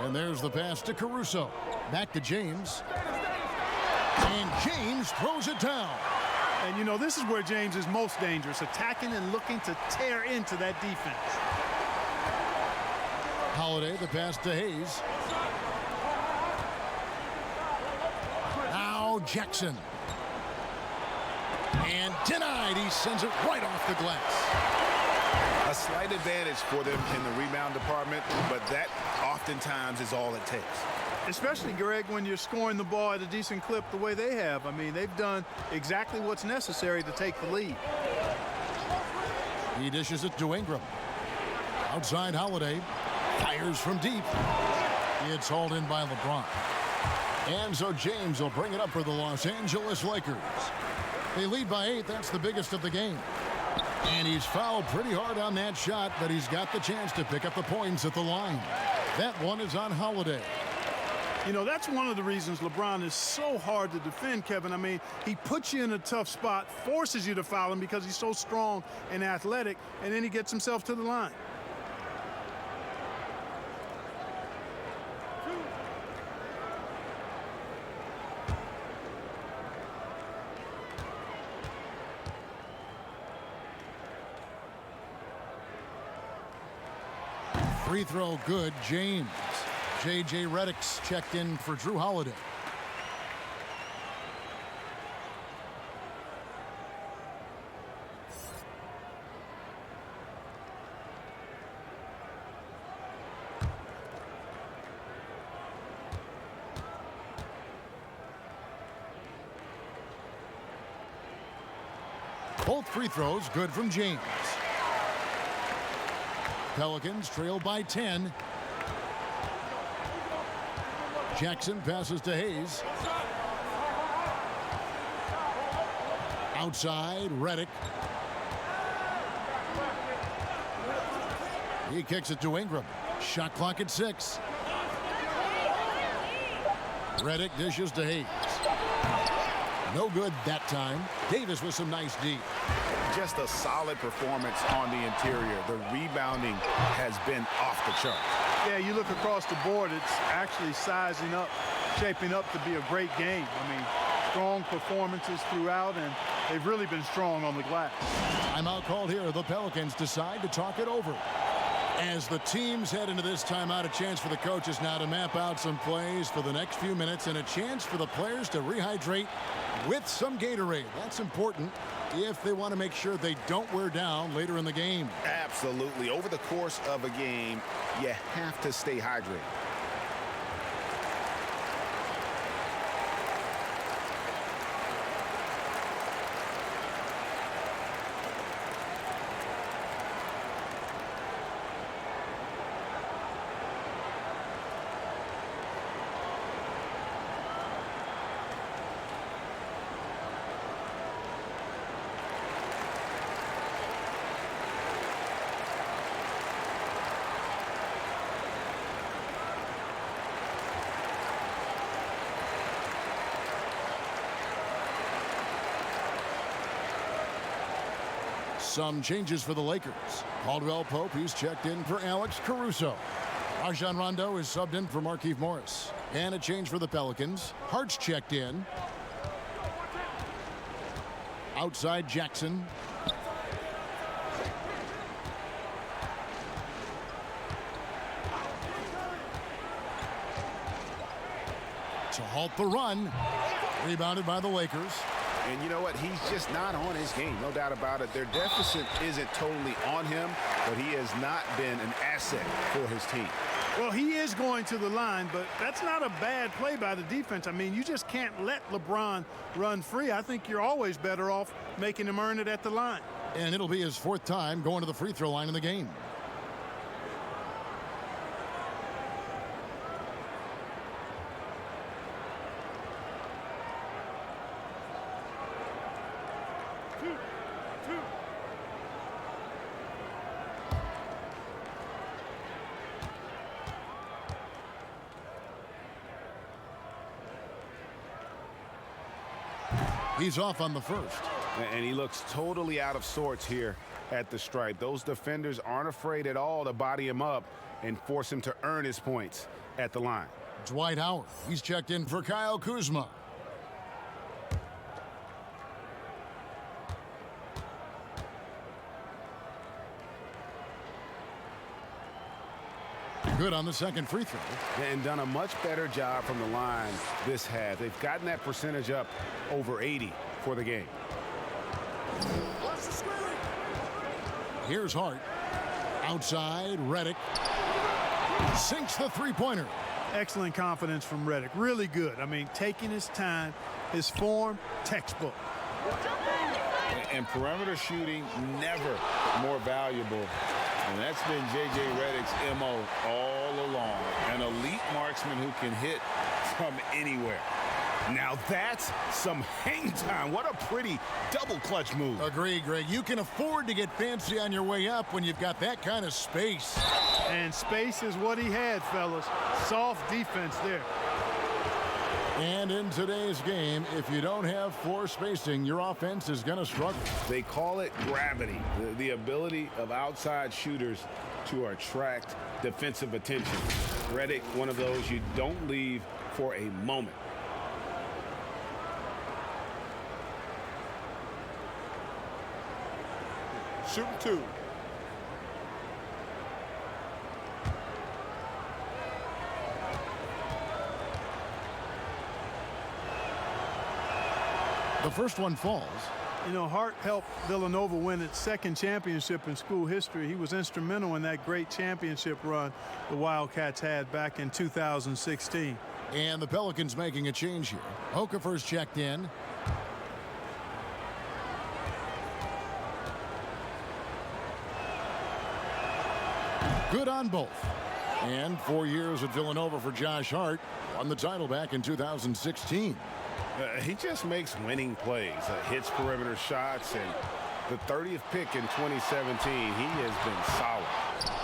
And there's the pass to Caruso. Back to James. And James throws it down. And, you know, this is where James is most dangerous, attacking and looking to tear into that defense. Holiday, the pass to Hayes. Now Jackson. And denied. He sends it right off the glass. A slight advantage for them in the rebound department, but that oftentimes is all it takes. Especially, Greg, when you're scoring the ball at a decent clip the way they have. I mean, they've done exactly what's necessary to take the lead. He dishes it to Ingram. Outside Holiday. Fires from deep. It's hauled in by LeBron. And so James will bring it up for the Los Angeles Lakers. They lead by 8. That's the biggest of the game. And he's fouled pretty hard on that shot, but he's got the chance to pick up the points at the line. That one is on Holiday. You know, that's one of the reasons LeBron is so hard to defend, Kevin. I mean, he puts you in a tough spot, forces you to foul him because he's so strong and athletic, and then he gets himself to the line. Free throw good, James. J.J. Reddick's checked in for Drew Holiday. Both free throws good from James. Pelicans trail by 10. Jackson passes to Hayes. Outside, Reddick. He kicks it to Ingram. Shot clock at 6. Reddick dishes to Hayes. No good that time. Davis with some nice D. Just a solid performance on the interior. The rebounding has been off the charts. Yeah, you look across the board, it's actually sizing up, shaping up to be a great game. I mean, strong performances throughout, and they've really been strong on the glass. Timeout called here. The Pelicans decide to talk it over. As the teams head into this timeout, a chance for the coaches now to map out some plays for the next few minutes and a chance for the players to rehydrate with some Gatorade. That's important if they want to make sure they don't wear down later in the game. Absolutely. Over the course of a game, you have to stay hydrated. Some changes for the Lakers. Caldwell Pope, he's checked in for Alex Caruso. Rajon Rondo is subbed in for Markieff Morris. And a change for the Pelicans. Hart's checked in. Outside Jackson. To halt the run. Rebounded by the Lakers. And you know what? He's just not on his game. No doubt about it. Their deficit isn't totally on him, but he has not been an asset for his team. Well, he is going to the line, but that's not a bad play by the defense. I mean, you just can't let LeBron run free. I think you're always better off making him earn it at the line. And it'll be his 4th time going to the free throw line in the game. He's off on the first. And he looks totally out of sorts here at the stripe. Those defenders aren't afraid at all to body him up and force him to earn his points at the line. Dwight Howard. He's checked in for Kyle Kuzma. Good on the second free throw. And done a much better job from the line this half. They've gotten that percentage up over 80 for the game. Here's Hart. Outside, Reddick. Sinks the three-pointer. Excellent confidence from Reddick. Really good. I mean, taking his time, his form, textbook. And perimeter shooting never more valuable. And that's been J.J. Reddick's M.O. all along. An elite marksman who can hit from anywhere. Now that's some hang time. What a pretty double clutch move. Agree, Greg. You can afford to get fancy on your way up when you've got that kind of space. And space is what he had, fellas. Soft defense there. And in today's game, if you don't have floor spacing, your offense is going to struggle. They call it gravity, the ability of outside shooters to attract defensive attention. Reddick, one of those you don't leave for a moment. Shooting 2. The first one falls. You know, Hart helped Villanova win its 2nd championship in school history. He was instrumental in that great championship run the Wildcats had back in 2016. And the Pelicans making a change here. Okafor's checked in. Good on both. And 4 years at Villanova for Josh Hart. Won the title back in 2016. He just makes winning plays, hits perimeter shots, and the 30th pick in 2017, he has been solid.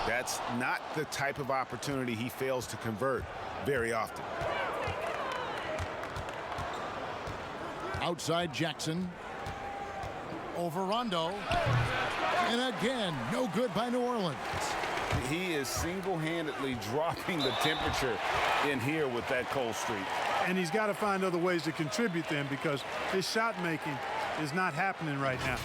That's not the type of opportunity he fails to convert very often. Outside Jackson. Over Rondo. And again, no good by New Orleans. He is single-handedly dropping the temperature in here with that cold streak. And he's got to find other ways to contribute then, because his shot making is not happening right now.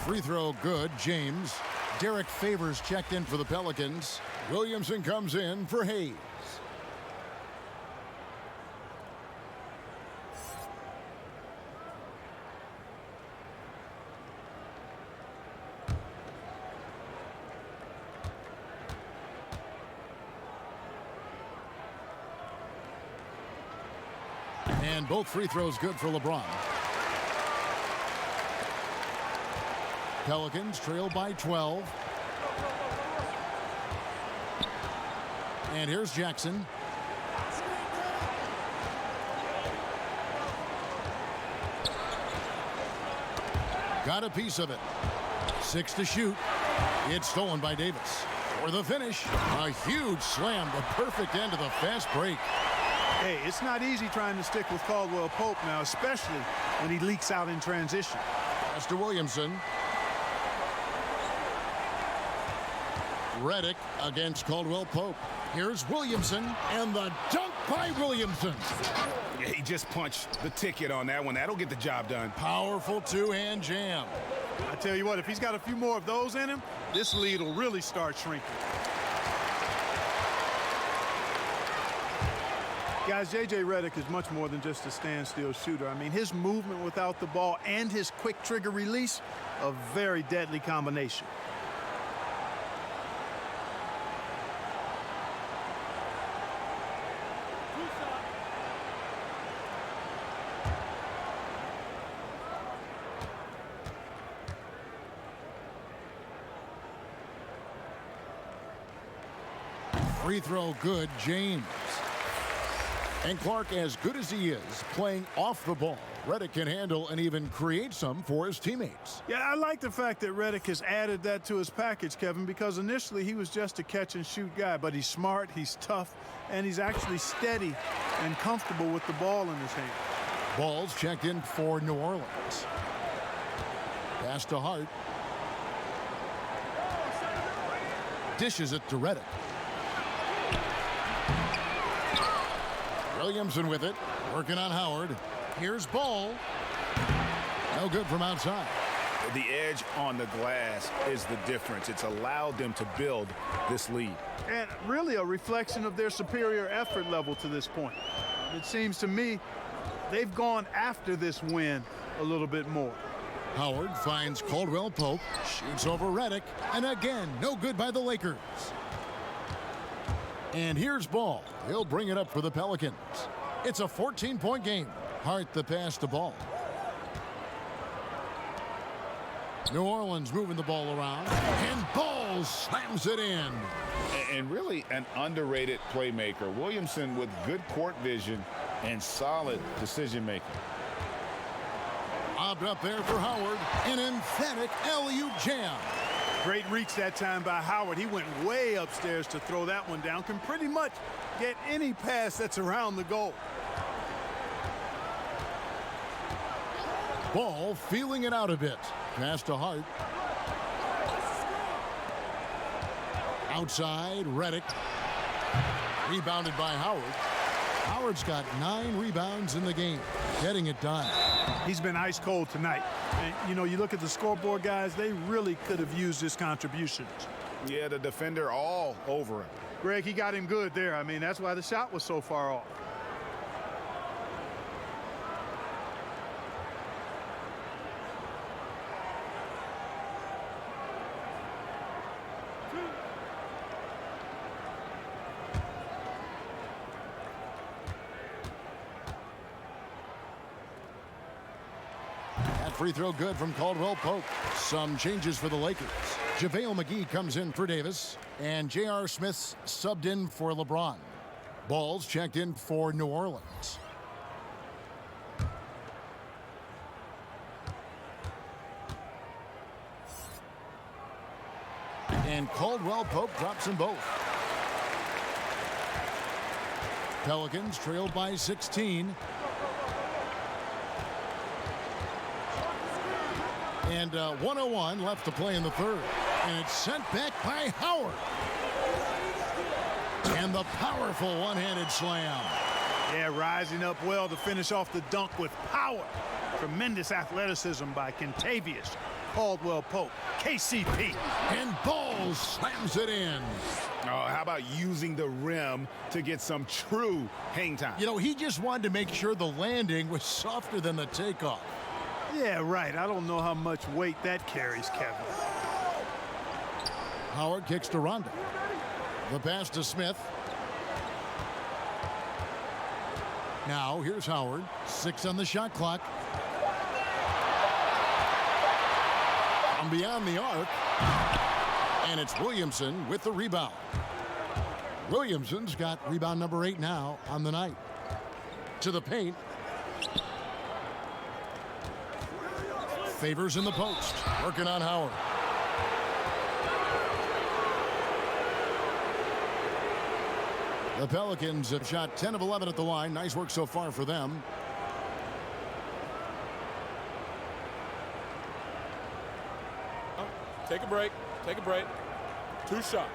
Free throw good. James. Derrick Favors checked in for the Pelicans. Williamson comes in for Hayes. And both free throws good for LeBron. Pelicans trail by 12. And here's Jackson. Got a piece of it. 6 to shoot. It's stolen by Davis. For the finish, a huge slam, the perfect end of the fast break. Hey, it's not easy trying to stick with Caldwell Pope now, especially when he leaks out in transition. Pass to Williamson. Reddick against Caldwell Pope. Here's Williamson, and the dunk by Williamson. Yeah, he just punched the ticket on that one. That'll get the job done. Powerful two-hand jam. I tell you what, if he's got a few more of those in him, this lead will really start shrinking. Guys, J.J. Reddick is much more than just a standstill shooter. I mean, his movement without the ball and his quick trigger release, a very deadly combination. Free throw good, James. And Clark, as good as he is, playing off the ball, Reddick can handle and even create some for his teammates. Yeah, I like the fact that Reddick has added that to his package, Kevin, because initially he was just a catch-and-shoot guy, but he's smart, he's tough, and he's actually steady and comfortable with the ball in his hand. Ball's checked in for New Orleans. Pass to Hart. Dishes it to Reddick. Williamson with it, working on Howard. Here's Ball. No good from outside. The edge on the glass is the difference. It's allowed them to build this lead. And really a reflection of their superior effort level to this point. It seems to me they've gone after this win a little bit more. Howard finds Caldwell Pope, shoots over Reddick, and again, no good by the Lakers. And here's Ball. He'll bring it up for the Pelicans. It's a 14-point game. Hart the pass to Ball. New Orleans moving the ball around, and Ball slams it in. And really an underrated playmaker. Williamson with good court vision and solid decision-making. Lobbed up there for Howard. An emphatic alley-oop jam. Great reach that time by Howard. He went way upstairs to throw that one down. Can pretty much get any pass that's around the goal. Ball feeling it out a bit. Pass to Hart. Outside, Reddick. Rebounded by Howard. Howard's got 9 rebounds in the game. Getting it done. He's been ice cold tonight. And, you know, you look at the scoreboard, guys, they really could have used his contributions. Yeah, the defender all over him. Greg, he got him good there. I mean, that's why the shot was so far off. Free throw good from Caldwell Pope. Some changes for the Lakers. JaVale McGee comes in for Davis, and J.R. Smith's subbed in for LeBron. Ball's checked in for New Orleans. And Caldwell Pope drops them both. Pelicans trailed by 16. And 1:01 left to play in the third. And it's sent back by Howard. And the powerful one-handed slam. Yeah, rising up well to finish off the dunk with power. Tremendous athleticism by Kentavious Caldwell Pope, KCP. And Ball slams it in. Oh, how about using the rim to get some true hang time? You know, he just wanted to make sure the landing was softer than the takeoff. Yeah, right. I don't know how much weight that carries, Kevin. Howard kicks to Rondo. The pass to Smith. Now, here's Howard. 6 on the shot clock. From beyond the arc. And it's Williamson with the rebound. Williamson's got rebound number 8 now on the night. To the paint. Favors in the post. Working on Howard. The Pelicans have shot 10 of 11 at the line. Nice work so far for them. Take a break. Take a break. 2 shots.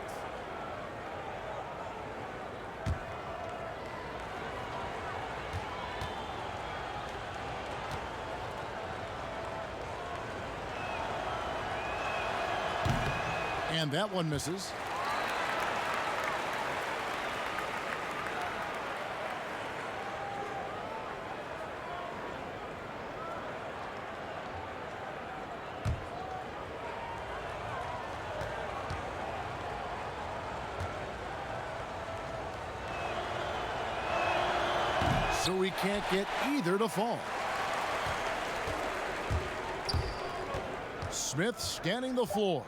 And that one misses. So we can't get either to fall. Smith scanning the floor.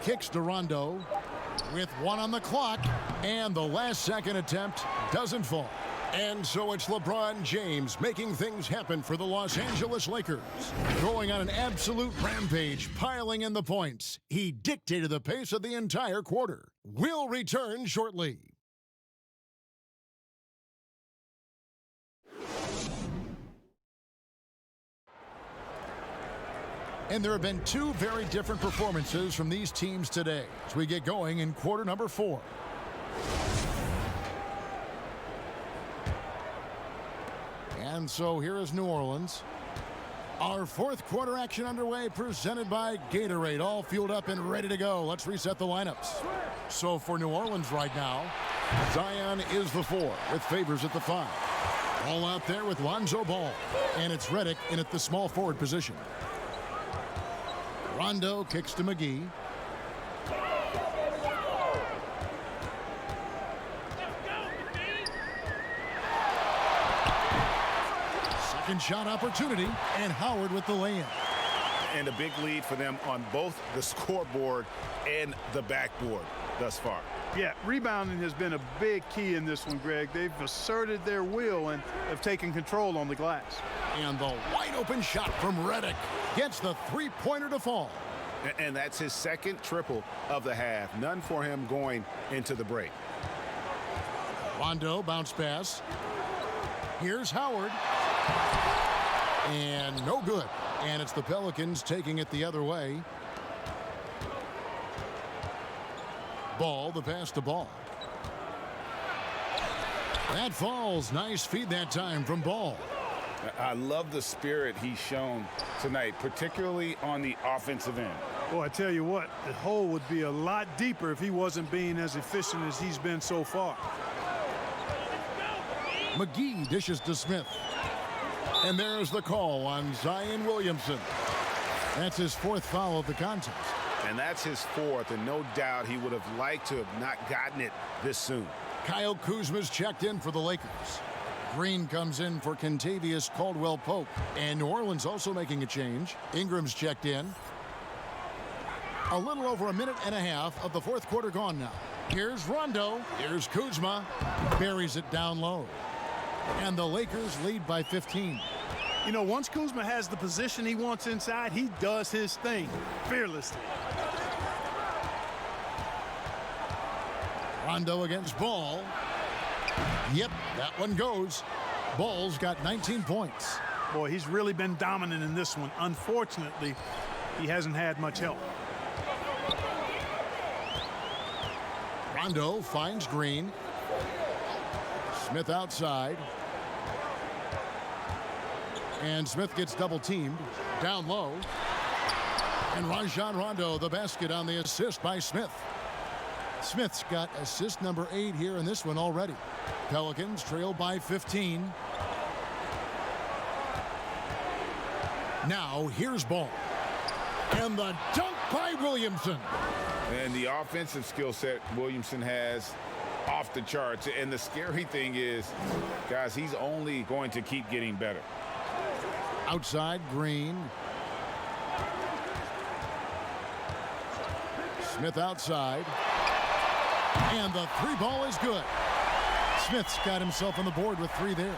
Kicks to Rondo with 1 on the clock. And the last second attempt doesn't fall. And so it's LeBron James making things happen for the Los Angeles Lakers. Going on an absolute rampage, piling in the points. He dictated the pace of the entire quarter. We'll return shortly. And there have been 2 very different performances from these teams today as we get going in quarter number 4. And so here is New Orleans. Our 4th quarter action underway, presented by Gatorade, all fueled up and ready to go. Let's reset the lineups. So for New Orleans right now, Zion is the 4 with Favors at the 5. All out there with Lonzo Ball. And it's Reddick in at the small forward position. Rondo kicks to McGee. Second shot opportunity, and Howard with the lay-in. And a big lead for them on both the scoreboard and the backboard thus far. Yeah, rebounding has been a big key in this one, Greg. They've asserted their will and have taken control on the glass. And the wide open shot from Reddick gets the three-pointer to fall. And that's his second triple of the half. None for him going into the break. Rondo bounce pass. Here's Howard. And no good. And it's the Pelicans taking it the other way. Ball, the pass to Ball. That falls. Nice feed that time from Ball. I love the spirit he's shown tonight, particularly on the offensive end. Well, I tell you what, the hole would be a lot deeper if he wasn't being as efficient as he's been so far. McGee dishes to Smith. And there's the call on Zion Williamson. That's his 4th foul of the contest. And that's his 4th, and no doubt he would have liked to have not gotten it this soon. Kyle Kuzma's checked in for the Lakers. Green comes in for Kentavious Caldwell-Pope. And New Orleans also making a change. Ingram's checked in. A little over a minute and a half of the 4th quarter gone now. Here's Rondo. Here's Kuzma. Buries it down low. And the Lakers lead by 15. You know, once Kuzma has the position he wants inside, he does his thing fearlessly. Rondo against Ball. Yep, that one goes. Ball's got 19 points. Boy, he's really been dominant in this one. Unfortunately, he hasn't had much help. Rondo finds Green. Smith outside. And Smith gets double teamed. Down low. And Rajon Rondo, the basket on the assist by Smith. Smith's got assist number 8 here in this one already. Pelicans trail by 15. Now here's Ball. And the dunk by Williamson. And the offensive skill set Williamson has off the charts. And the scary thing is, guys, he's only going to keep getting better. Outside, Green. Smith outside. And the 3 ball is good. Smith's got himself on the board with 3 there.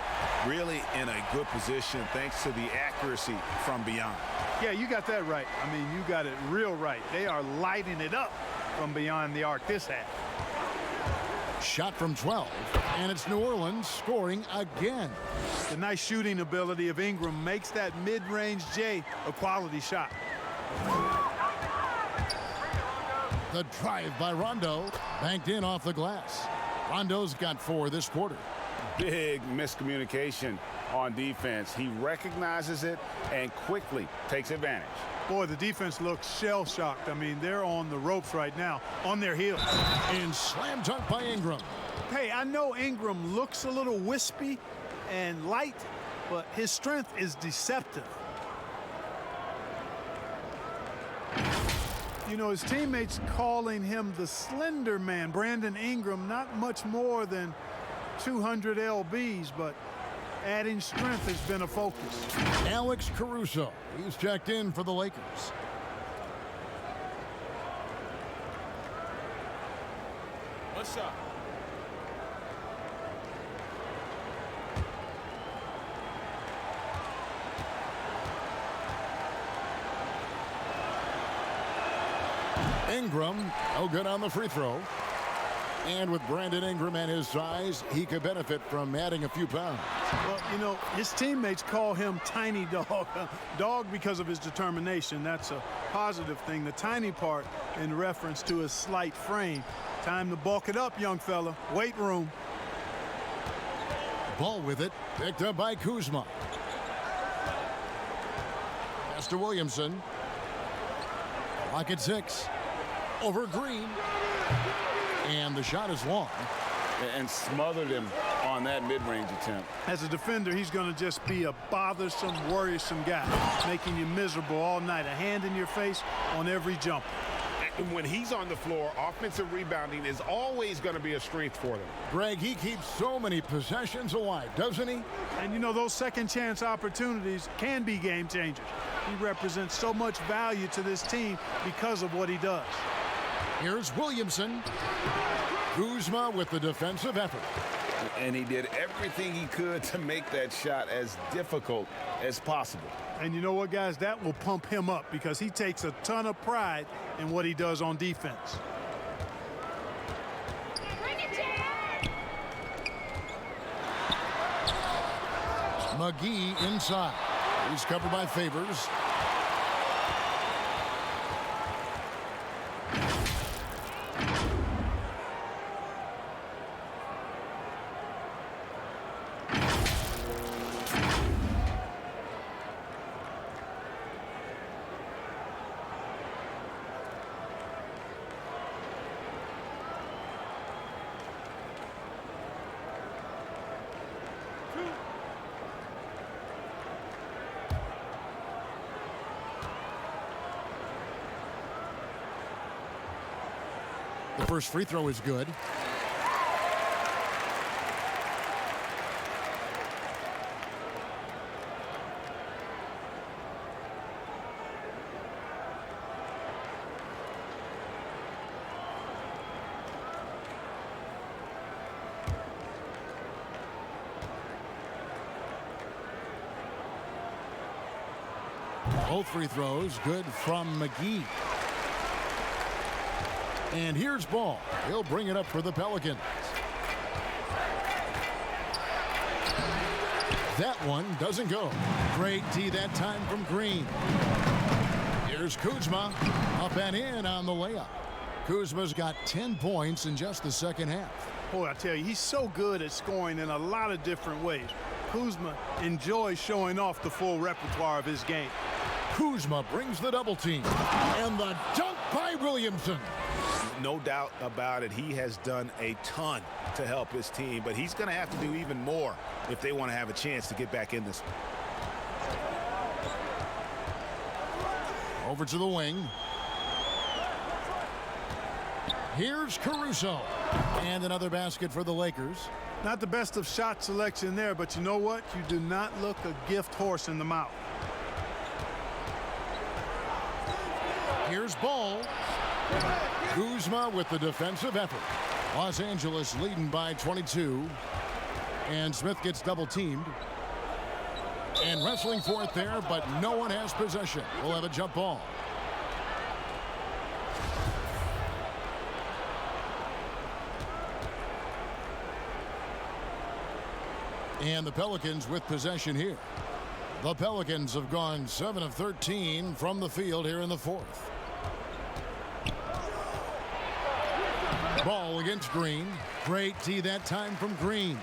Really in a good position thanks to the accuracy from beyond. Yeah, you got that right. I mean, you got it real right. They are lighting it up from beyond the arc this half. Shot from 12, and it's New Orleans scoring again. The nice shooting ability of Ingram makes that mid-range J a quality shot. The drive by Rondo, banked in off the glass. Rondo's got 4 this quarter. Big miscommunication on defense. He recognizes it and quickly takes advantage. Boy, the defense looks shell-shocked. I mean, they're on the ropes right now, on their heels. And slam dunk by Ingram. Hey, I know Ingram looks a little wispy and light, but his strength is deceptive. You know, his teammates calling him the slender man. Brandon Ingram, not much more than 200 lbs, but adding strength has been a focus. Alex Caruso, he's checked in for the Lakers. One shot. Ingram, no good on the free throw. And with Brandon Ingram and his size, he could benefit from adding a few pounds. Well, you know, his teammates call him Tiny Dog. Dog because of his determination. That's a positive thing. The tiny part in reference to his slight frame. Time to bulk it up, young fella. Weight room. Ball with it, picked up by Kuzma. Pass to Williamson. Clock at 6. Over Green. And the shot is long. And smothered him on that mid-range attempt. As a defender, he's going to just be a bothersome, worrisome guy, making you miserable all night. A hand in your face on every jump. And when he's on the floor, offensive rebounding is always going to be a strength for them. Greg, he keeps so many possessions alive, doesn't he? And, you know, those second-chance opportunities can be game changers. He represents so much value to this team because of what he does. Here's Williamson. Kuzma with the defensive effort. And he did everything he could to make that shot as difficult as possible. And you know what, guys? That will pump him up because he takes a ton of pride in what he does on defense. McGee inside. He's covered by Favors. The first free throw is good. Both free throws good from McGee. And here's Ball. He'll bring it up for the Pelicans. That one doesn't go. Great D that time from Green. Here's Kuzma. Up and in on the layup. Kuzma's got 10 points in just the second half. Boy, I tell you, he's so good at scoring in a lot of different ways. Kuzma enjoys showing off the full repertoire of his game. Kuzma brings the double team. And the dunk by Williamson. No doubt about it. He has done a ton to help his team, but he's going to have to do even more if they want to have a chance to get back in this one. Over to the wing. Here's Caruso. And another basket for the Lakers. Not the best of shot selection there, but you know what? You do not look a gift horse in the mouth. Here's Ball. Kuzma with the defensive effort. Los Angeles leading by 22. And Smith gets double teamed. And wrestling for it there, but no one has possession. We'll have a jump ball. And the Pelicans with possession here. The Pelicans have gone 7 of 13 from the field here in the fourth. Ball against Green. Great D that time from Green.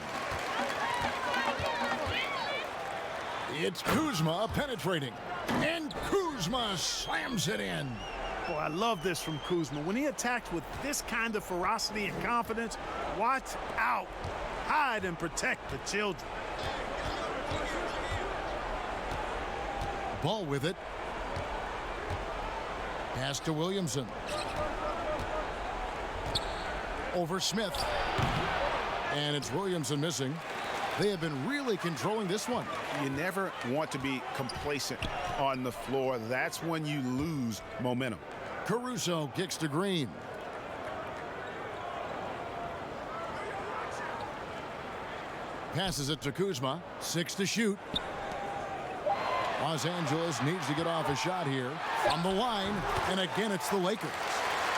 It's Kuzma penetrating. And Kuzma slams it in. Boy, I love this from Kuzma. When he attacks with this kind of ferocity and confidence, watch out. Hide and protect the children. Ball with it. Pass to Williamson. Over Smith. And it's Williamson missing. They have been really controlling this one. You never want to be complacent on the floor. That's when you lose momentum. Caruso kicks to Green. Passes it to Kuzma. 6 to shoot. Los Angeles needs to get off a shot here. On the line, and again it's the Lakers.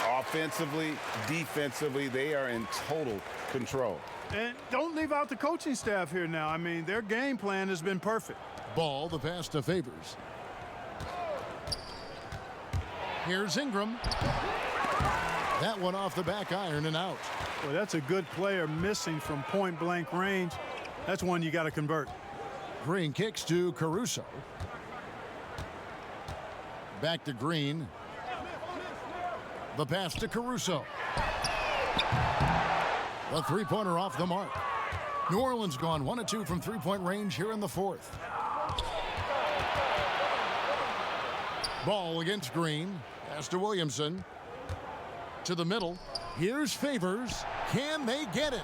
Offensively, defensively, they are in total control. And don't leave out the coaching staff here now. I mean, their game plan has been perfect. Ball, the pass to Favors. Here's Ingram. That one off the back iron and out. Well, that's a good player missing from point-blank range. That's one you got to convert. Green kicks to Caruso. Back to Green. The pass to Caruso. The three-pointer off the mark. New Orleans gone 1 of 2 from three-point range here in the fourth. Ball against Green. Pass to Williamson. To the middle. Here's Favors. Can they get it?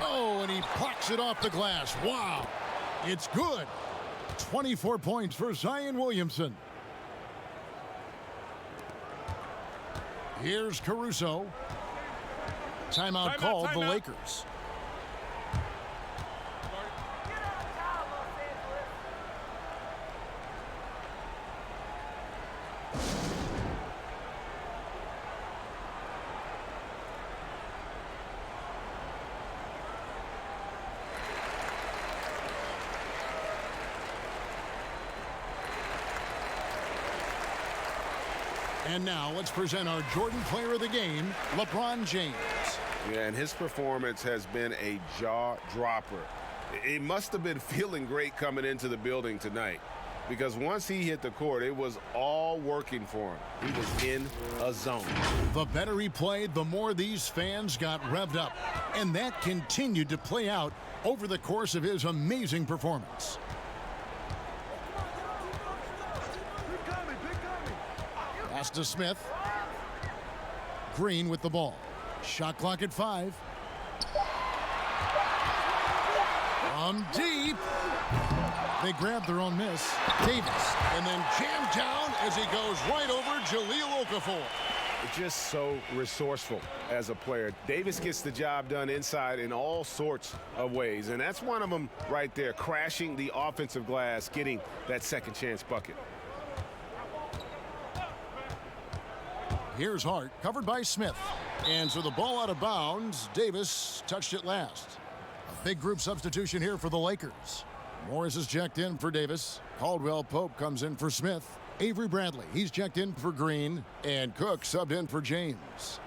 Oh, and he plucks it off the glass. Wow. It's good. 24 points for Zion Williamson. Here's Caruso. Timeout called the Lakers. And now let's present our Jordan Player of the Game, LeBron James. Yeah, and his performance has been a jaw-dropper. He must have been feeling great coming into the building tonight, because once he hit the court, it was all working for him. He was in a zone. The better he played, the more these fans got revved up. And that continued to play out over the course of his amazing performance. Pass to Smith. Green with the ball. Shot clock at 5. From deep. They grab their own miss. Davis. And then jammed down as he goes right over Jahlil Okafor. Just so resourceful as a player. Davis gets the job done inside in all sorts of ways. And that's one of them right there. Crashing the offensive glass. Getting that second chance bucket. Here's Hart, covered by Smith. And so the ball out of bounds. Davis touched it last. A big group substitution here for the Lakers. Morris is checked in for Davis. Caldwell Pope comes in for Smith. Avery Bradley, he's checked in for Green. And Cook subbed in for James.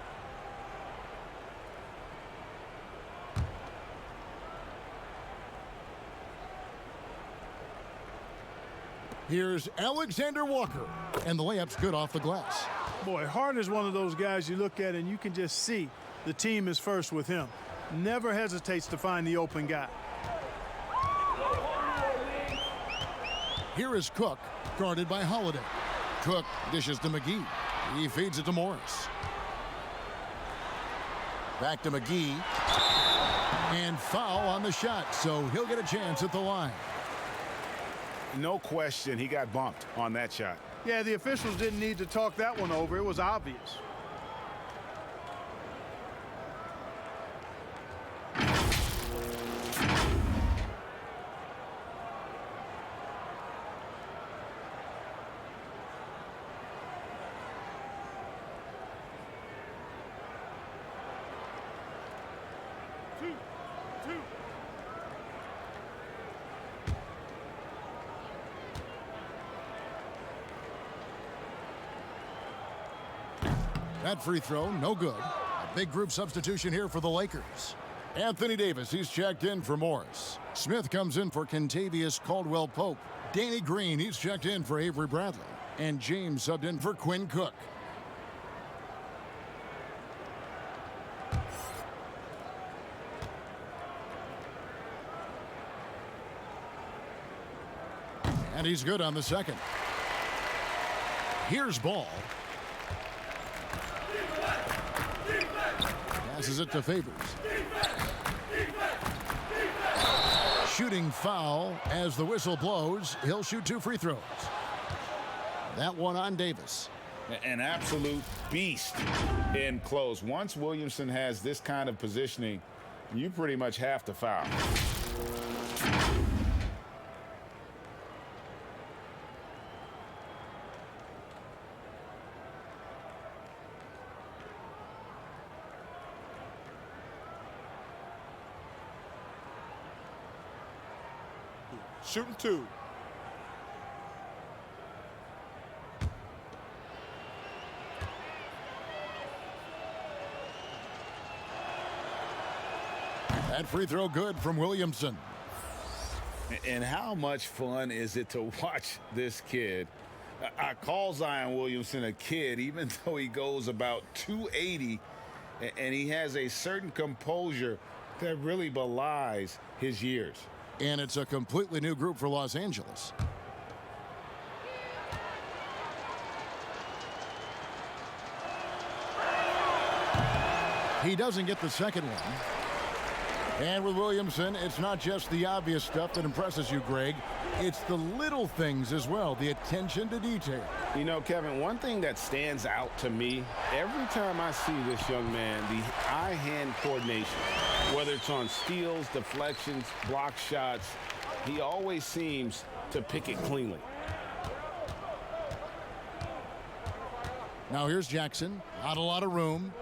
Here's Alexander Walker. And the layup's good off the glass. Boy, Hart is one of those guys you look at and you can just see the team is first with him. Never hesitates to find the open guy. Here is Cook, guarded by Holiday. Cook dishes to McGee. He feeds it to Morris. Back to McGee. And foul on the shot, so he'll get a chance at the line. No question, he got bumped on that shot. Yeah, the officials didn't need to talk that one over. It was obvious. That free throw, no good. A big group substitution here for the Lakers. Anthony Davis, he's checked in for Morris. Smith comes in for Kentavious Caldwell Pope. Danny Green, he's checked in for Avery Bradley. And James subbed in for Quinn Cook. And he's good on the second. Here's Ball. Passes it to Favors. Shooting foul as the whistle blows. He'll shoot 2 free throws. That one on Davis. An absolute beast in close. Once Williamson has this kind of positioning, you pretty much have to foul. Shooting 2. That free throw good from Williamson. And how much fun is it to watch this kid? I call Zion Williamson a kid, even though he goes about 280, and he has a certain composure that really belies his years. And it's a completely new group for Los Angeles. He doesn't get the second one. And with Williamson, it's not just the obvious stuff that impresses you, Greg. It's the little things as well, the attention to detail. You know, Kevin, one thing that stands out to me, every time I see this young man, the eye-hand coordination, whether it's on steals, deflections, block shots, he always seems to pick it cleanly. Now here's Jackson. Not a lot of room.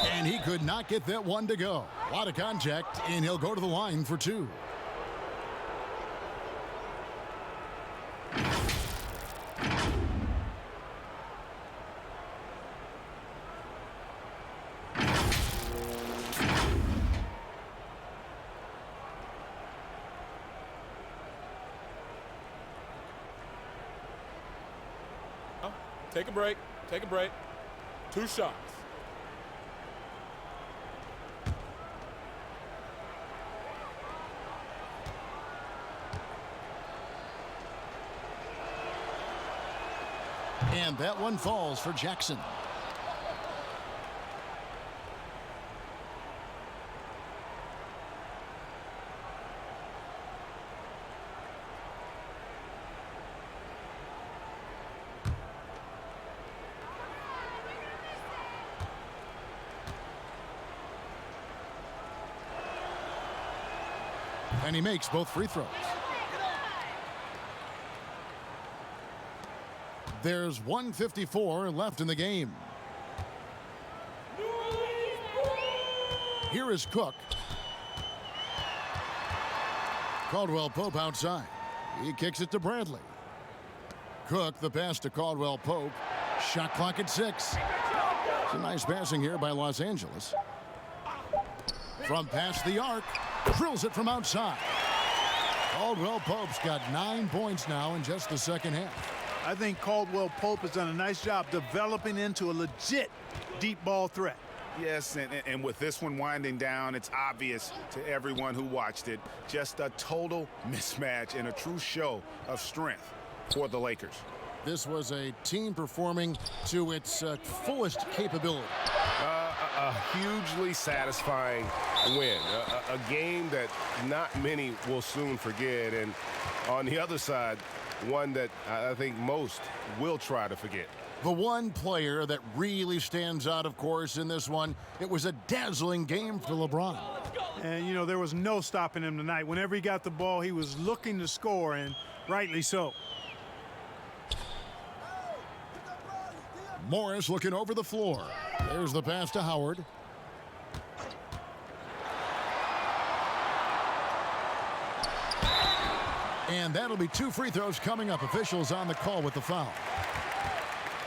And he could not get that one to go. A lot of contact, and he'll go to the line for 2. Take a break. Take a break. 2 shots. And that one falls for Jackson. And he makes both free throws. There's 1:54 left in the game. Here is Cook. Caldwell Pope outside. He kicks it to Bradley. Cook, the pass to Caldwell Pope. Shot clock at 6. It's a nice passing here by Los Angeles. From past the arc, drills it from outside. Caldwell Pope's got 9 points now in just the second half. I think Caldwell Pope has done a nice job developing into a legit deep ball threat. Yes, and with this one winding down, it's obvious to everyone who watched it. Just a total mismatch and a true show of strength for the Lakers. This was a team performing to its fullest capability. A hugely satisfying win. A game that not many will soon forget. And on the other side, one that I think most will try to forget. The one player that really stands out, of course, in this one, it was a dazzling game for LeBron. And, you know, there was no stopping him tonight. Whenever he got the ball, he was looking to score, and rightly so. Morris looking over the floor. There's the pass to Howard. And that'll be 2 free throws coming up. Officials on the call with the foul.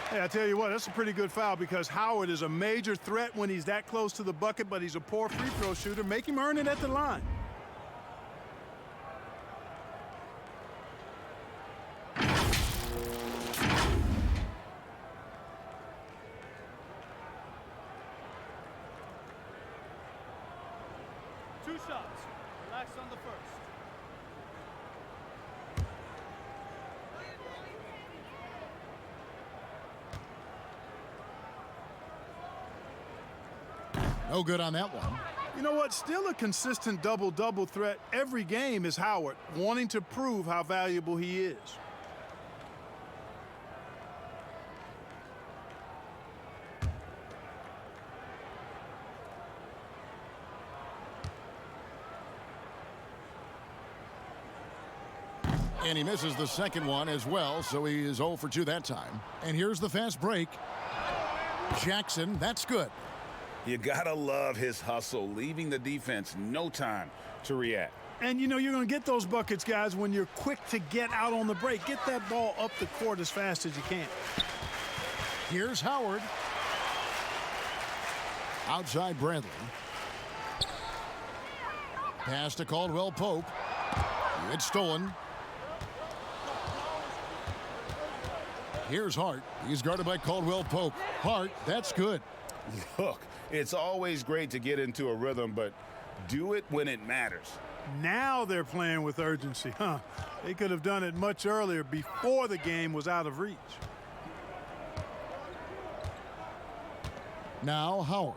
Hey, I tell you what, that's a pretty good foul because Howard is a major threat when he's that close to the bucket, but he's a poor free throw shooter. Make him earn it at the line. Relax on the first. No good on that one. You know what? Still a consistent double-double threat every game is Howard, wanting to prove how valuable he is. And he misses the second one as well, so he is 0 for 2 that time. And here's the fast break. Jackson, that's good. You gotta love his hustle, leaving the defense no time to react. And you know you're going to get those buckets, guys, when you're quick to get out on the break. Get that ball up the court as fast as you can. Here's Howard. Outside Bradley. Pass to Caldwell Pope. It's stolen. Here's Hart. He's guarded by Caldwell Pope. Hart, that's good. Look, it's always great to get into a rhythm, but do it when it matters. Now they're playing with urgency, huh? They could have done it much earlier before the game was out of reach. Now Howard.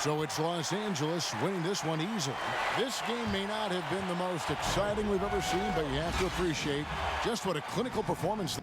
So it's Los Angeles winning this one easily. This game may not have been the most exciting we've ever seen, but you have to appreciate just what a clinical performance.